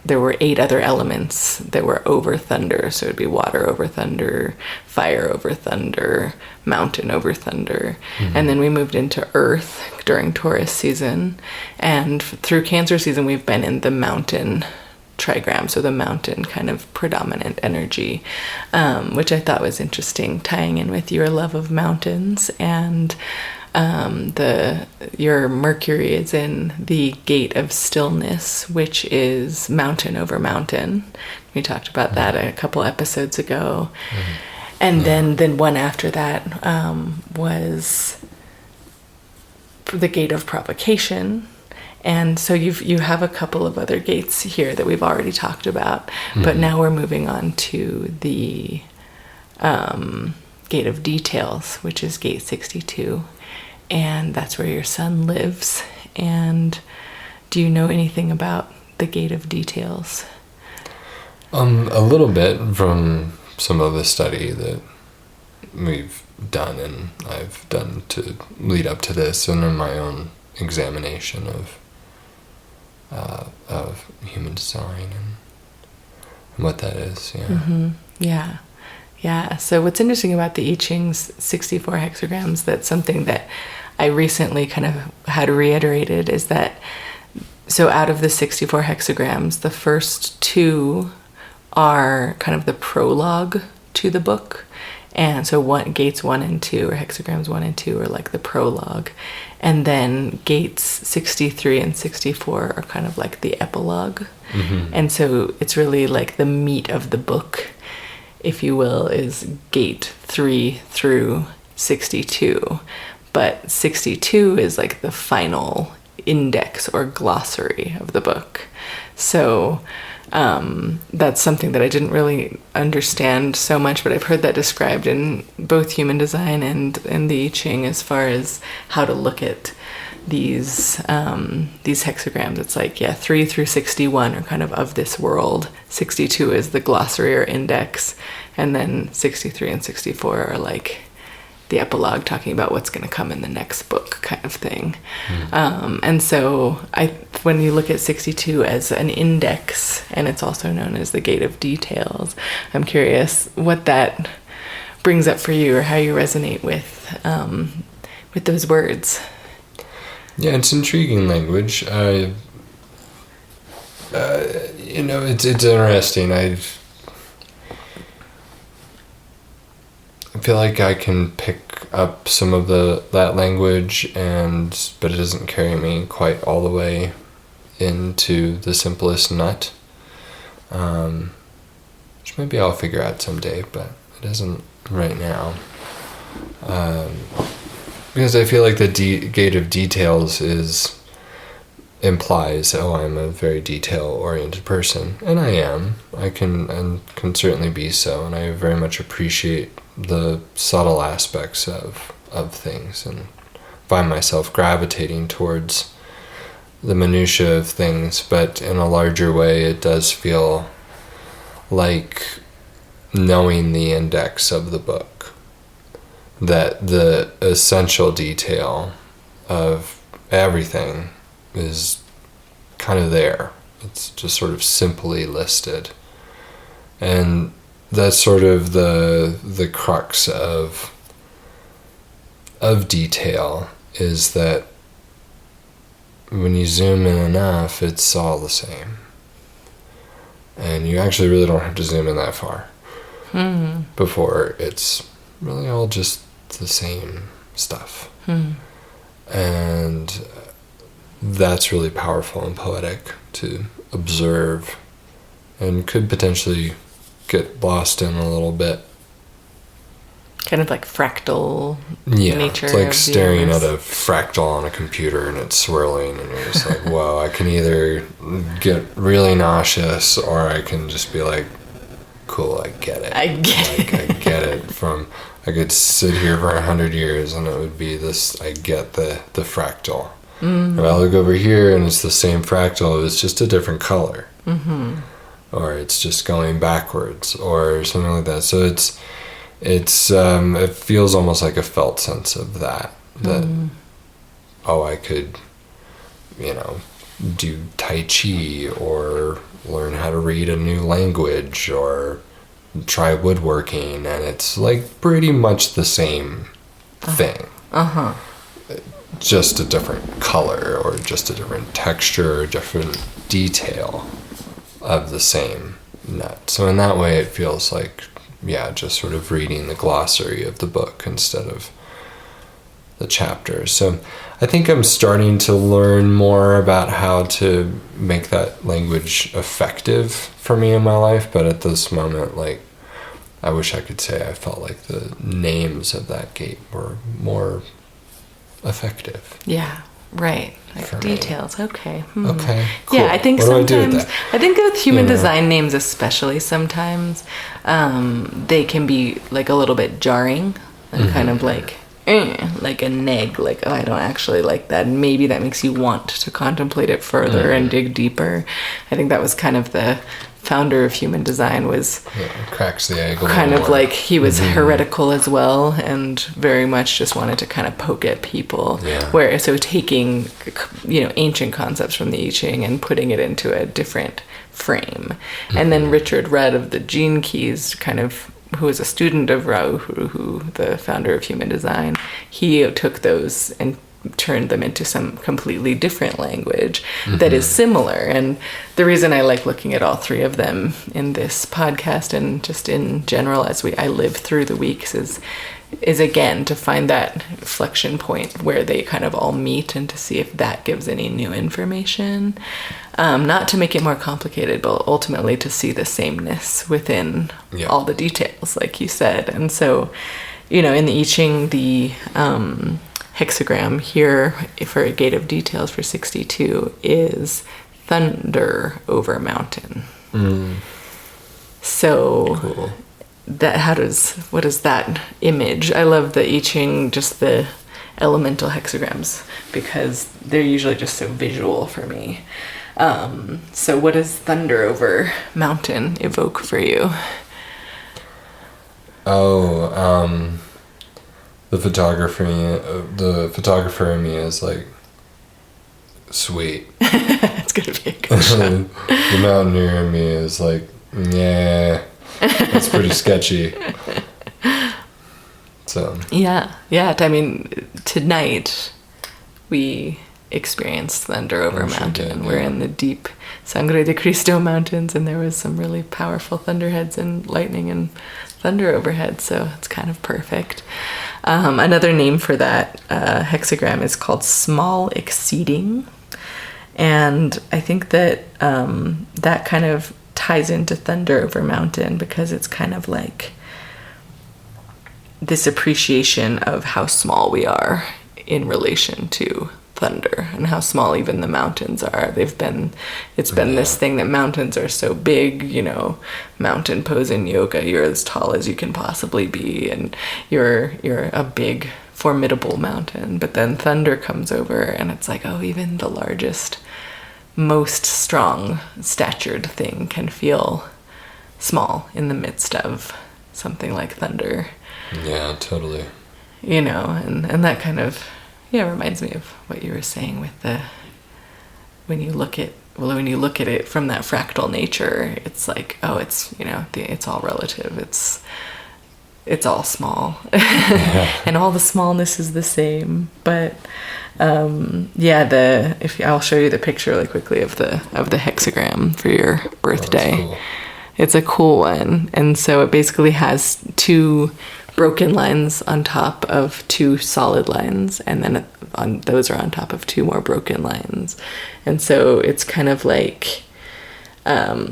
S1: there were 8 other elements that were over thunder. So it'd be water over thunder, fire over thunder, mountain over thunder. And then we moved into earth during Taurus season. And through Cancer season, we've been in the mountain trigram, so the mountain kind of predominant energy, which I thought was interesting, tying in with your love of mountains. And your Mercury is in the gate of stillness, which is mountain over mountain. We talked about that a couple episodes ago. And then one after that was the gate of provocation. And so you have a couple of other gates here that we've already talked about, but now we're moving on to the gate of details, which is gate 62. And that's where your son lives. And do you know anything about the gate of details?
S2: A little bit from some of the study that we've done and I've done to lead up to this, and in my own examination of human design and what that is.
S1: Yeah. So what's interesting about the I Ching's 64 hexagrams, that's something that I recently kind of had reiterated, is that so out of the 64 hexagrams, the first 2 are kind of the prologue to the book. And so gates 1 and 2, or hexagrams 1 and 2, are like the prologue. And then gates 63 and 64 are kind of like the epilogue. And so it's really like the meat of the book, if you will, is gate 3 through 62. But 62 is like the final index or glossary of the book. So that's something that I didn't really understand so much, but I've heard that described in both human design and in the I Ching as far as how to look at these hexagrams. It's like, 3 through 61 are kind of this world. 62 is the glossary or index, and then 63 and 64 are like the epilogue, talking about what's going to come in the next book kind of thing. And so when you look at 62 as an index, and it's also known as the gate of details, I'm curious what that brings up for you, or how you resonate with those words.
S2: Yeah, it's intriguing language. it's interesting. I feel like I can pick up some of that language, but it doesn't carry me quite all the way into the simplest nut. Which maybe I'll figure out someday, but it isn't right now. Because I feel like the gate of details implies, I'm a very detail-oriented person, and I am. I can certainly be so, and I very much appreciate the subtle aspects of things, and find myself gravitating towards the minutiae of things. But in a larger way, it does feel like knowing the index of the book, that the essential detail of everything is kind of there. It's just sort of simply listed. And that's sort of the crux of detail, is that when you zoom in enough, it's all the same. And you actually really don't have to zoom in that far before it's really all just the same stuff. And that's really powerful and poetic to observe, and could potentially get lost in a little bit.
S1: Kind of like fractal nature.
S2: It's like staring at a fractal on a computer and it's swirling, and you're just like, whoa, I can either get really nauseous, or I can just be like, cool, I get it. I get it. I could sit here for 100 years and it would be this, I get the fractal. If I look over here and it's the same fractal, it's just a different color. Or it's just going backwards or something like that. So it feels almost like a felt sense of that I could do Tai Chi, or learn how to read a new language, or try woodworking, and it's like pretty much the same thing. Just a different color, or just a different texture, or different detail of the same nut. So in that way it feels like, just sort of reading the glossary of the book instead of the chapters. So I think I'm starting to learn more about how to make that language effective for me in my life, but at this moment, like, I wish I could say I felt like the names of that gate were more effective.
S1: Yeah, right. Like details. Me. Okay.
S2: Okay. Cool.
S1: Yeah, I think sometimes, I think with human design names especially, sometimes they can be like a little bit jarring, and kind of like a neg, like, I don't actually like that. And maybe that makes you want to contemplate it further and dig deeper. I think that was kind of the founder of human design, was
S2: cracks the egg a
S1: kind
S2: little
S1: of
S2: more.
S1: like he was heretical as well, and very much just wanted to kind of poke at people. So taking ancient concepts from the I Ching and putting it into a different frame. And then Richard Rudd of the Gene Keys, kind of, who was a student of Raoult, the founder of human design, he took those and turned them into some completely different language that is similar. And the reason I like looking at all three of them in this podcast, and just in general as I live through the weeks, is again to find that inflection point where they kind of all meet, and to see if that gives any new information. Not to make it more complicated, but ultimately to see the sameness within all the details, like you said. And so, in the I Ching, the hexagram here for a gate of details for 62 is thunder over mountain. So cool. What is that image? I love the I Ching, just the elemental hexagrams, because they're usually just so visual for me. So what does thunder over mountain evoke for you?
S2: The photographer in me is like, sweet.
S1: It's gonna be a good shot.
S2: The mountaineer in me is like, yeah, that's pretty sketchy. So
S1: yeah. I mean, tonight experienced thunder over
S2: I'm sure
S1: mountain.
S2: did,
S1: We're
S2: yeah.
S1: in the deep Sangre de Cristo mountains, and there was some really powerful thunderheads and lightning and thunder overhead, so it's kind of perfect. Another name for that hexagram is called small exceeding, and I think that that kind of ties into thunder over mountain, because it's kind of like this appreciation of how small we are in relation to thunder, and how small even the mountains are. It's been this thing that mountains are so big, you know, mountain pose in yoga, you're as tall as you can possibly be, and you're a big, formidable mountain. But then thunder comes over, and it's like, oh, even the largest, most strong statured thing can feel small in the midst of something like thunder.
S2: Yeah, totally.
S1: You know, and that kind of, yeah, reminds me of what you were saying with the, when you look at it from that fractal nature, it's like, oh, it's, you know, it's all relative. It's all small. And all the smallness is the same. But yeah, I'll show you the picture really quickly of the hexagram for your birthday.
S2: That's cool.
S1: It's a cool one. And so it basically has two broken lines on top of two solid lines, and then those are on top of two more broken lines. And so it's kind of like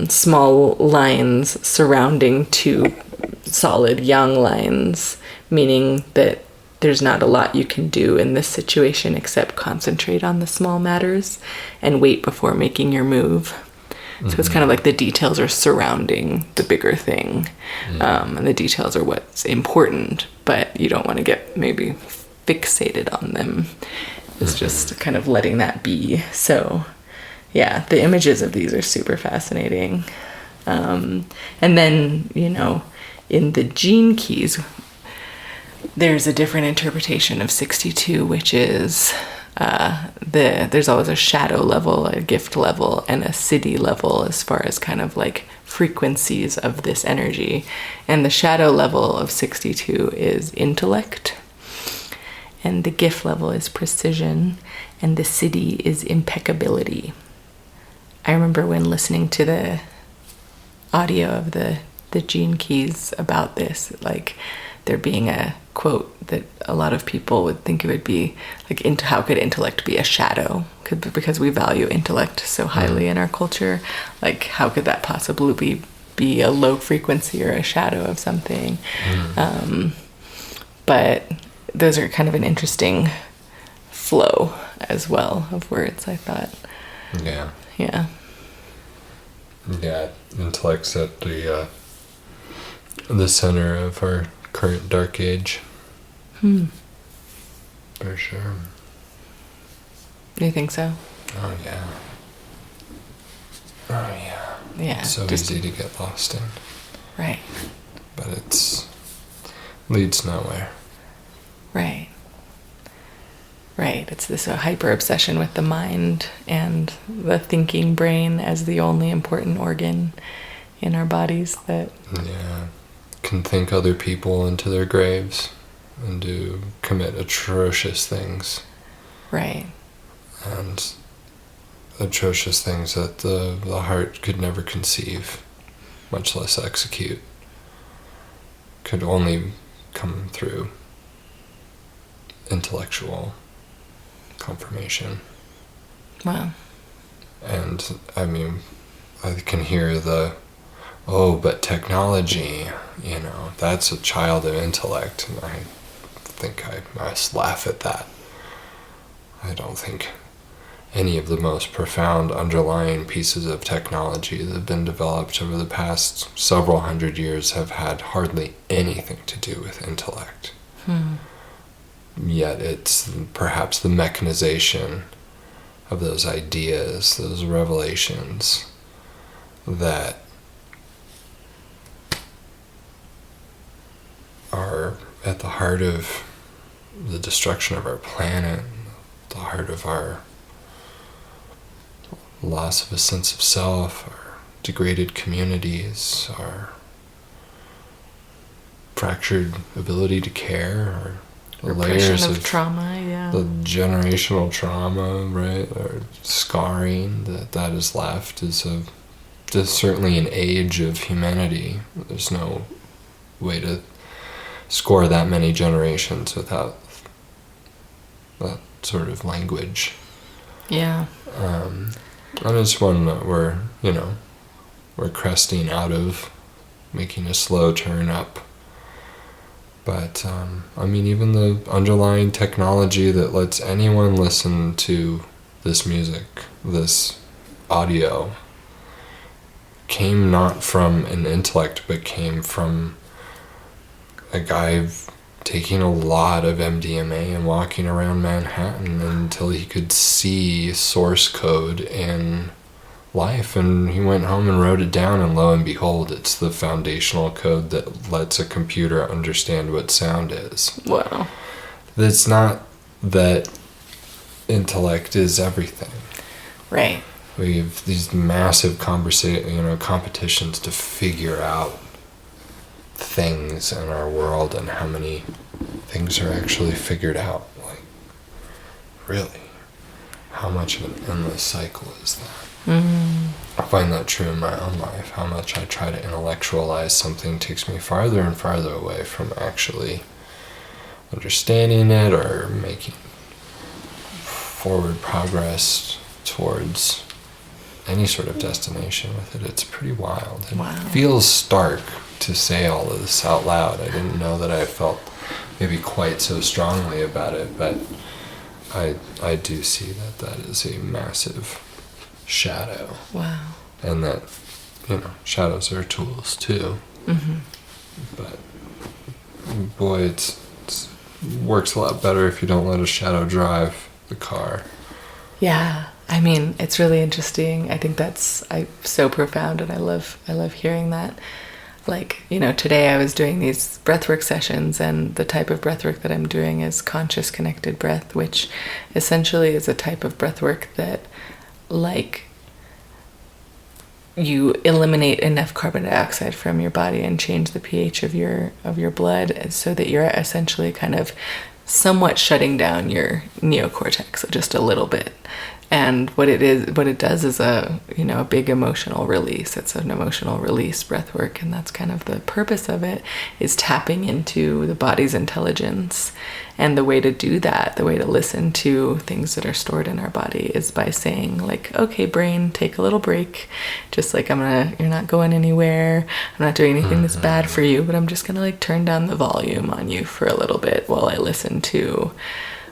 S1: small lines surrounding two solid yang lines, meaning that there's not a lot you can do in this situation except concentrate on the small matters and wait before making your move. So it's kind of like the details are surrounding the bigger thing. And the details are what's important, but you don't want to get maybe fixated on them. It's just kind of letting that be. So yeah, the images of these are super fascinating. And then, you know, in the gene keys, there's a different interpretation of 62, which is there's always a shadow level, a gift level, and a city level as far as kind of like frequencies of this energy. And the shadow level of 62 is intellect, and the gift level is precision, and the city is impeccability. I remember when listening to the audio of the gene keys about this, like there being a quote that a lot of people would think it would be like, how could intellect be a shadow? Because we value intellect so highly in our culture. Like, how could that possibly be a low frequency or a shadow of something? But those are kind of an interesting flow as well of words, I thought.
S2: Yeah.
S1: Yeah.
S2: Yeah, intellect's at the center of our current dark age. For sure.
S1: Do you think so?
S2: Oh yeah. Oh yeah.
S1: Yeah.
S2: It's so easy to get lost in.
S1: Right.
S2: But it's leads nowhere.
S1: Right. Right. It's this hyper obsession with the mind and the thinking brain as the only important organ in our bodies that...
S2: Yeah. Can think other people into their graves and commit atrocious things.
S1: Right.
S2: And atrocious things that the heart could never conceive, much less execute. Could only come through intellectual confirmation.
S1: Wow.
S2: And I mean, I can hear but technology, you know, that's a child of intellect, and I think I must laugh at that. I don't think any of the most profound underlying pieces of technology that have been developed over the past several hundred years have had hardly anything to do with intellect. Yet it's perhaps the mechanization of those ideas, those revelations, that are at the heart of the destruction of our planet, the heart of our loss of a sense of self, our degraded communities, our fractured ability to care, our
S1: Repression of trauma, yeah.
S2: The generational trauma, right, or scarring that is left is certainly an age of humanity. There's no way to score that many generations without that sort of language.
S1: Yeah.
S2: And it's one that we're cresting out of, making a slow turn up. But, even the underlying technology that lets anyone listen to this music, this audio, came not from an intellect, but came from a guy taking a lot of MDMA and walking around Manhattan until he could see source code in life, and he went home and wrote it down, and lo and behold, it's the foundational code that lets a computer understand what sound is.
S1: Wow.
S2: It's not that intellect is everything.
S1: Right.
S2: We have these massive competitions to figure out things in our world, and how many things are actually figured out. Like, really, how much of an endless cycle is that? I find that true in my own life. How much I try to intellectualize something takes me farther and farther away from actually understanding it or making forward progress towards any sort of destination with it. It's pretty wild. It feels stark to say all of this out loud. I didn't know that I felt maybe quite so strongly about it, but I do see that is a massive shadow.
S1: Wow.
S2: And that, shadows are tools too.
S1: Mm-hmm.
S2: But boy, it works a lot better if you don't let a shadow drive the car.
S1: Yeah. It's really interesting. I think that's so profound, and I love hearing that. Like, today I was doing these breathwork sessions, and the type of breathwork that I'm doing is conscious connected breath, which essentially is a type of breathwork that, like, you eliminate enough carbon dioxide from your body and change the pH of your blood so that you're essentially kind of somewhat shutting down your neocortex just a little bit. And what it does is a big emotional release. It's an emotional release breath work, and that's kind of the purpose of it, is tapping into the body's intelligence. And the way to do that, the way to listen to things that are stored in our body, is by saying, like, okay, brain, take a little break. Just like, you're not going anywhere. I'm not doing anything that's bad for you, but I'm just gonna like turn down the volume on you for a little bit while I listen to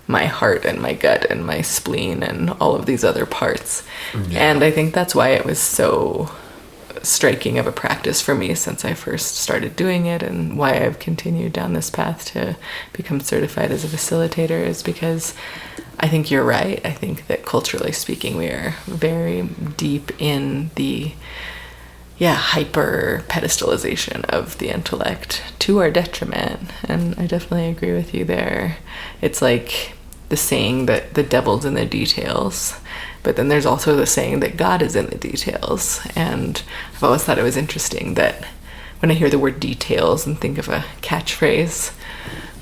S1: my heart and my gut and my spleen and all of these other parts. Yeah. And I think that's why it was so striking of a practice for me since I first started doing it, and why I've continued down this path to become certified as a facilitator, is because I think you're right. I think that culturally speaking, we are very deep in the hyper pedestalization of the intellect to our detriment. And I definitely agree with you there. It's like the saying that the devil's in the details, but then there's also the saying that God is in the details. And I've always thought it was interesting that when I hear the word details and think of a catchphrase,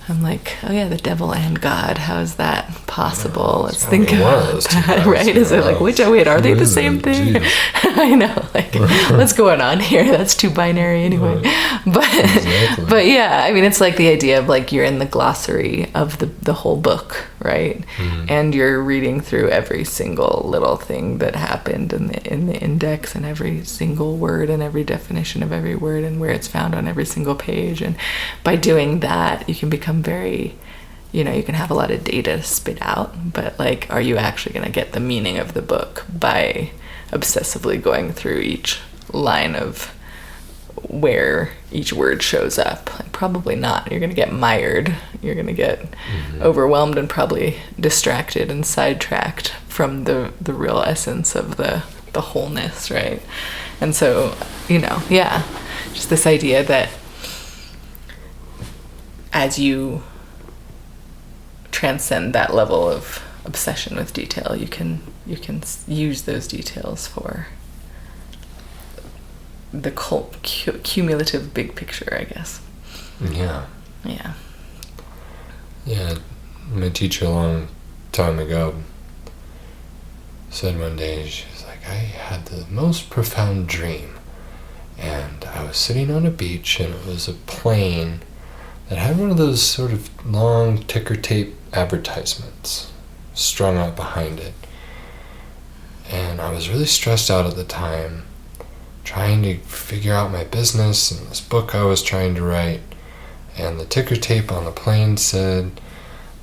S1: I'm like, oh yeah, the devil and God. How is that possible? Let's think about that, right? Is it like, wait, are they the same thing? I know, like, what's going on here? That's too binary anyway. Right. But yeah, it's like the idea of like you're in the glossary of the whole book, right? Mm-hmm. And you're reading through every single little thing that happened in the index, and every single word and every definition of every word and where it's found on every single page. And by doing that, you can become very, you can have a lot of data to spit out, but like, are you actually going to get the meaning of the book by obsessively going through each line of where each word shows up? Like, probably not. You're going to get mired. You're going to get overwhelmed and probably distracted and sidetracked from the real essence of the wholeness, right? And so, just this idea that as you transcend that level of obsession with detail, you can use those details for the cumulative big picture, I guess.
S2: Yeah. Yeah, my teacher a long time ago said one day, she was like, I had the most profound dream. And I was sitting on a beach, and it was a plane that had one of those sort of long ticker tape advertisements strung out behind it. And I was really stressed out at the time, trying to figure out my business and this book I was trying to write. And the ticker tape on the plane said,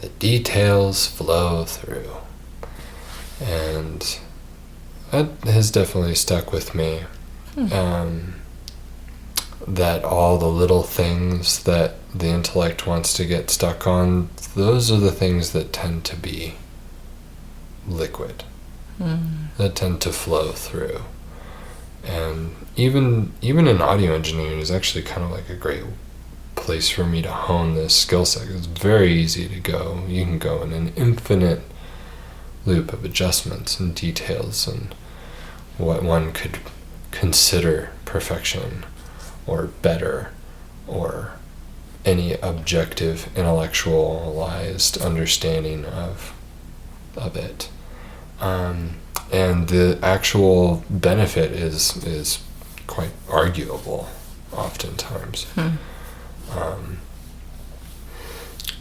S2: "The details flow through." And that has definitely stuck with me. That all the little things that the intellect wants to get stuck on, those are the things that tend to be liquid, that tend to flow through. And even in audio engineering is actually kind of like a great place for me to hone this skill set. It's very easy to go. You can go in an infinite loop of adjustments and details and what one could consider perfection or better or any objective intellectualized understanding of it. And the actual benefit is quite arguable oftentimes.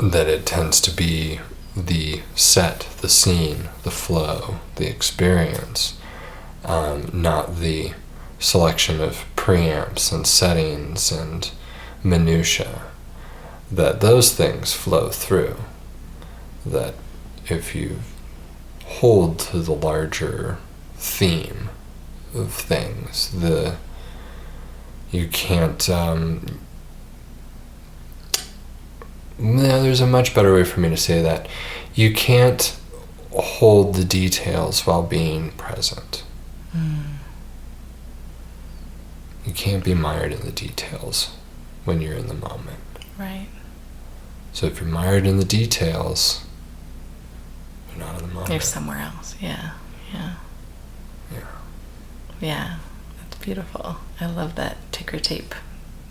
S2: That it tends to be the set, the scene, the flow, the experience, not the selection of preamps and settings and minutia, that those things flow through. That if you hold to the larger theme of things, you can't there's a much better way for me to say that. You can't hold the details while being present. You can't be mired in the details when you're in the moment.
S1: Right.
S2: So if you're mired in the details, you're not in the moment.
S1: You're somewhere else. Yeah. That's beautiful. I love that ticker tape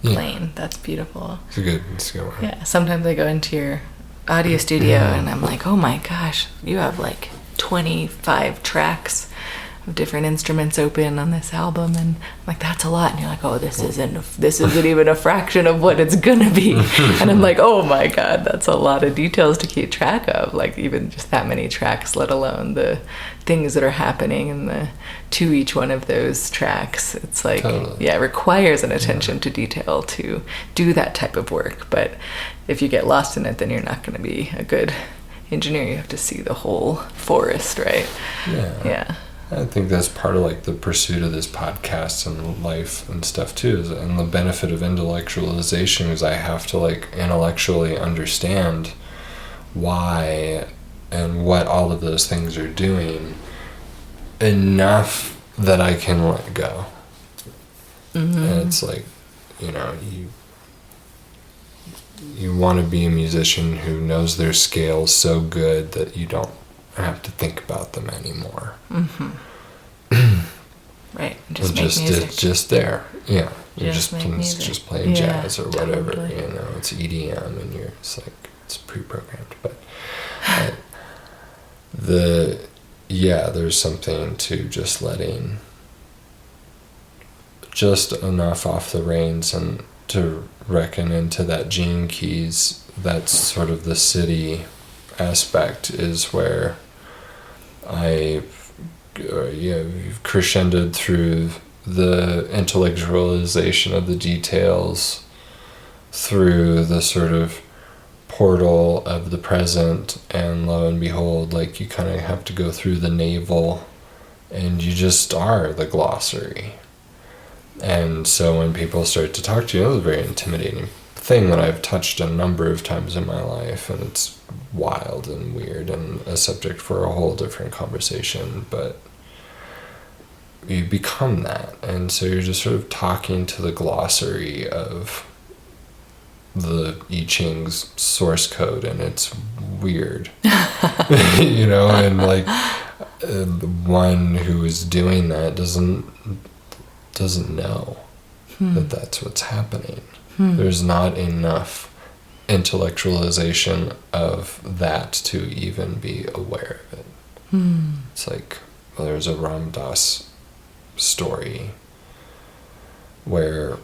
S1: plane. That's beautiful.
S2: It's a good one.
S1: Yeah. Sometimes I go into your audio studio and I'm like, oh my gosh, you have like 25 tracks of different instruments open on this album, and I'm like, that's a lot. And you're like, oh, this isn't even a fraction of what it's gonna be. And I'm like, oh my god, that's a lot of details to keep track of, like even just that many tracks, let alone the things that are happening to each one of those tracks. It's like, totally. Yeah, it requires an attention to detail to do that type of work. But if you get lost in it, then you're not going to be a good engineer. You have to see the whole forest, right? Yeah.
S2: I think that's part of like the pursuit of this podcast and life and stuff too, and the benefit of intellectualization is I have to like intellectually understand why and what all of those things are doing enough that I can let go. And it's like, you want to be a musician who knows their scales so good that you don't have to think about them anymore.
S1: Right. Just make music.
S2: Just there. Yeah. You're
S1: just
S2: playing jazz or whatever.
S1: Totally.
S2: It's EDM and it's pre-programmed. But there's something to just letting just enough off the reins and to reckon into that gene keys. That's sort of the city aspect is where you've crescendoed through the intellectualization of the details, through the sort of portal of the present, and lo and behold, like you kind of have to go through the navel, and you just are the glossary. And so when people start to talk to you, it's a very intimidating thing that I've touched a number of times in my life, and it's wild and weird and a subject for a whole different conversation, but you become that, and so you're just sort of talking to the glossary of the I Ching's source code, and it's weird. And like the one who is doing that doesn't know that that's what's happening. There's not enough over-intellectualization of that to even be aware of it. It's like, well, there's a Ram Dass story where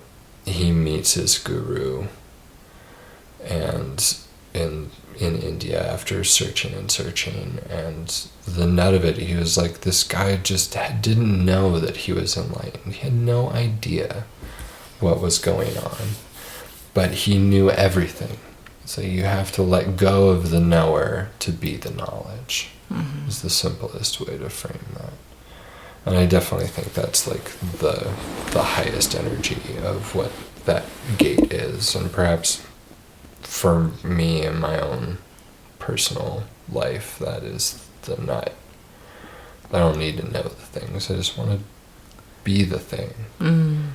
S2: he meets his guru, and in India, after searching, and the nut of it, he was like, this guy just didn't know that he was enlightened. He had no idea what was going on, but he knew everything. So you have to let go of the knower to be the knowledge. Is the simplest way to frame that. And I definitely think that's like the highest energy of what that gate is. And perhaps for me in my own personal life, that is the nut. I don't need to know the things. I just want to be the thing. And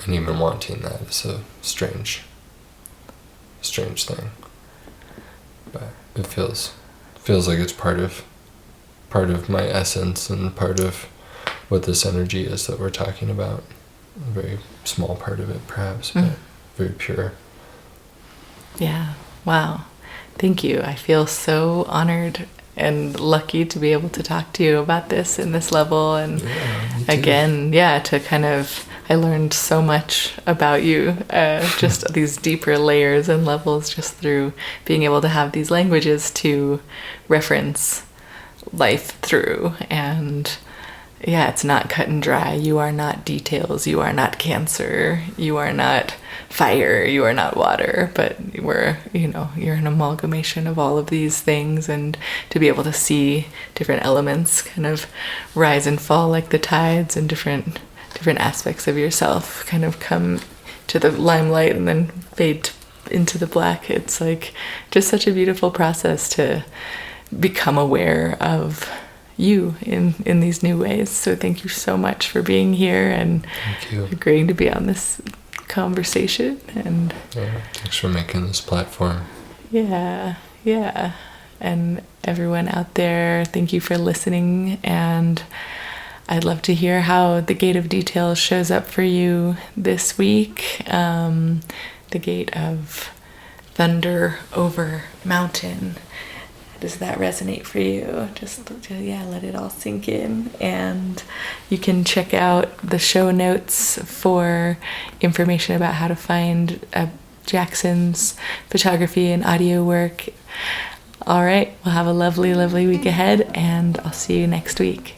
S2: even wanting that is a strange thing. But it feels like it's part of my essence and part of what this energy is that we're talking about. A very small part of it, perhaps, but very pure. Yeah.
S1: Wow. Thank you. I feel so honored and lucky to be able to talk to you about this in this level. And again, to kind of, I learned so much about you, just these deeper layers and levels just through being able to have these languages to reference life through. And it's not cut and dry. You are not details. You are not Cancer. You are not fire. You are not water. But you're an amalgamation of all of these things. And to be able to see different elements kind of rise and fall like the tides, and different aspects of yourself kind of come to the limelight and then fade into the black. It's like just such a beautiful process to become aware of you in these new ways. So thank you so much for being here and agreeing to be on this conversation. And
S2: thanks for making this platform.
S1: And everyone out there, thank you for listening. And I'd love to hear how the Gate of Details shows up for you this week. The Gate of Thunder over Mountain. Does that resonate for you? Just let it all sink in. And you can check out the show notes for information about how to find Jackson's photography and audio work. All right, we'll have a lovely, lovely week ahead, and I'll see you next week.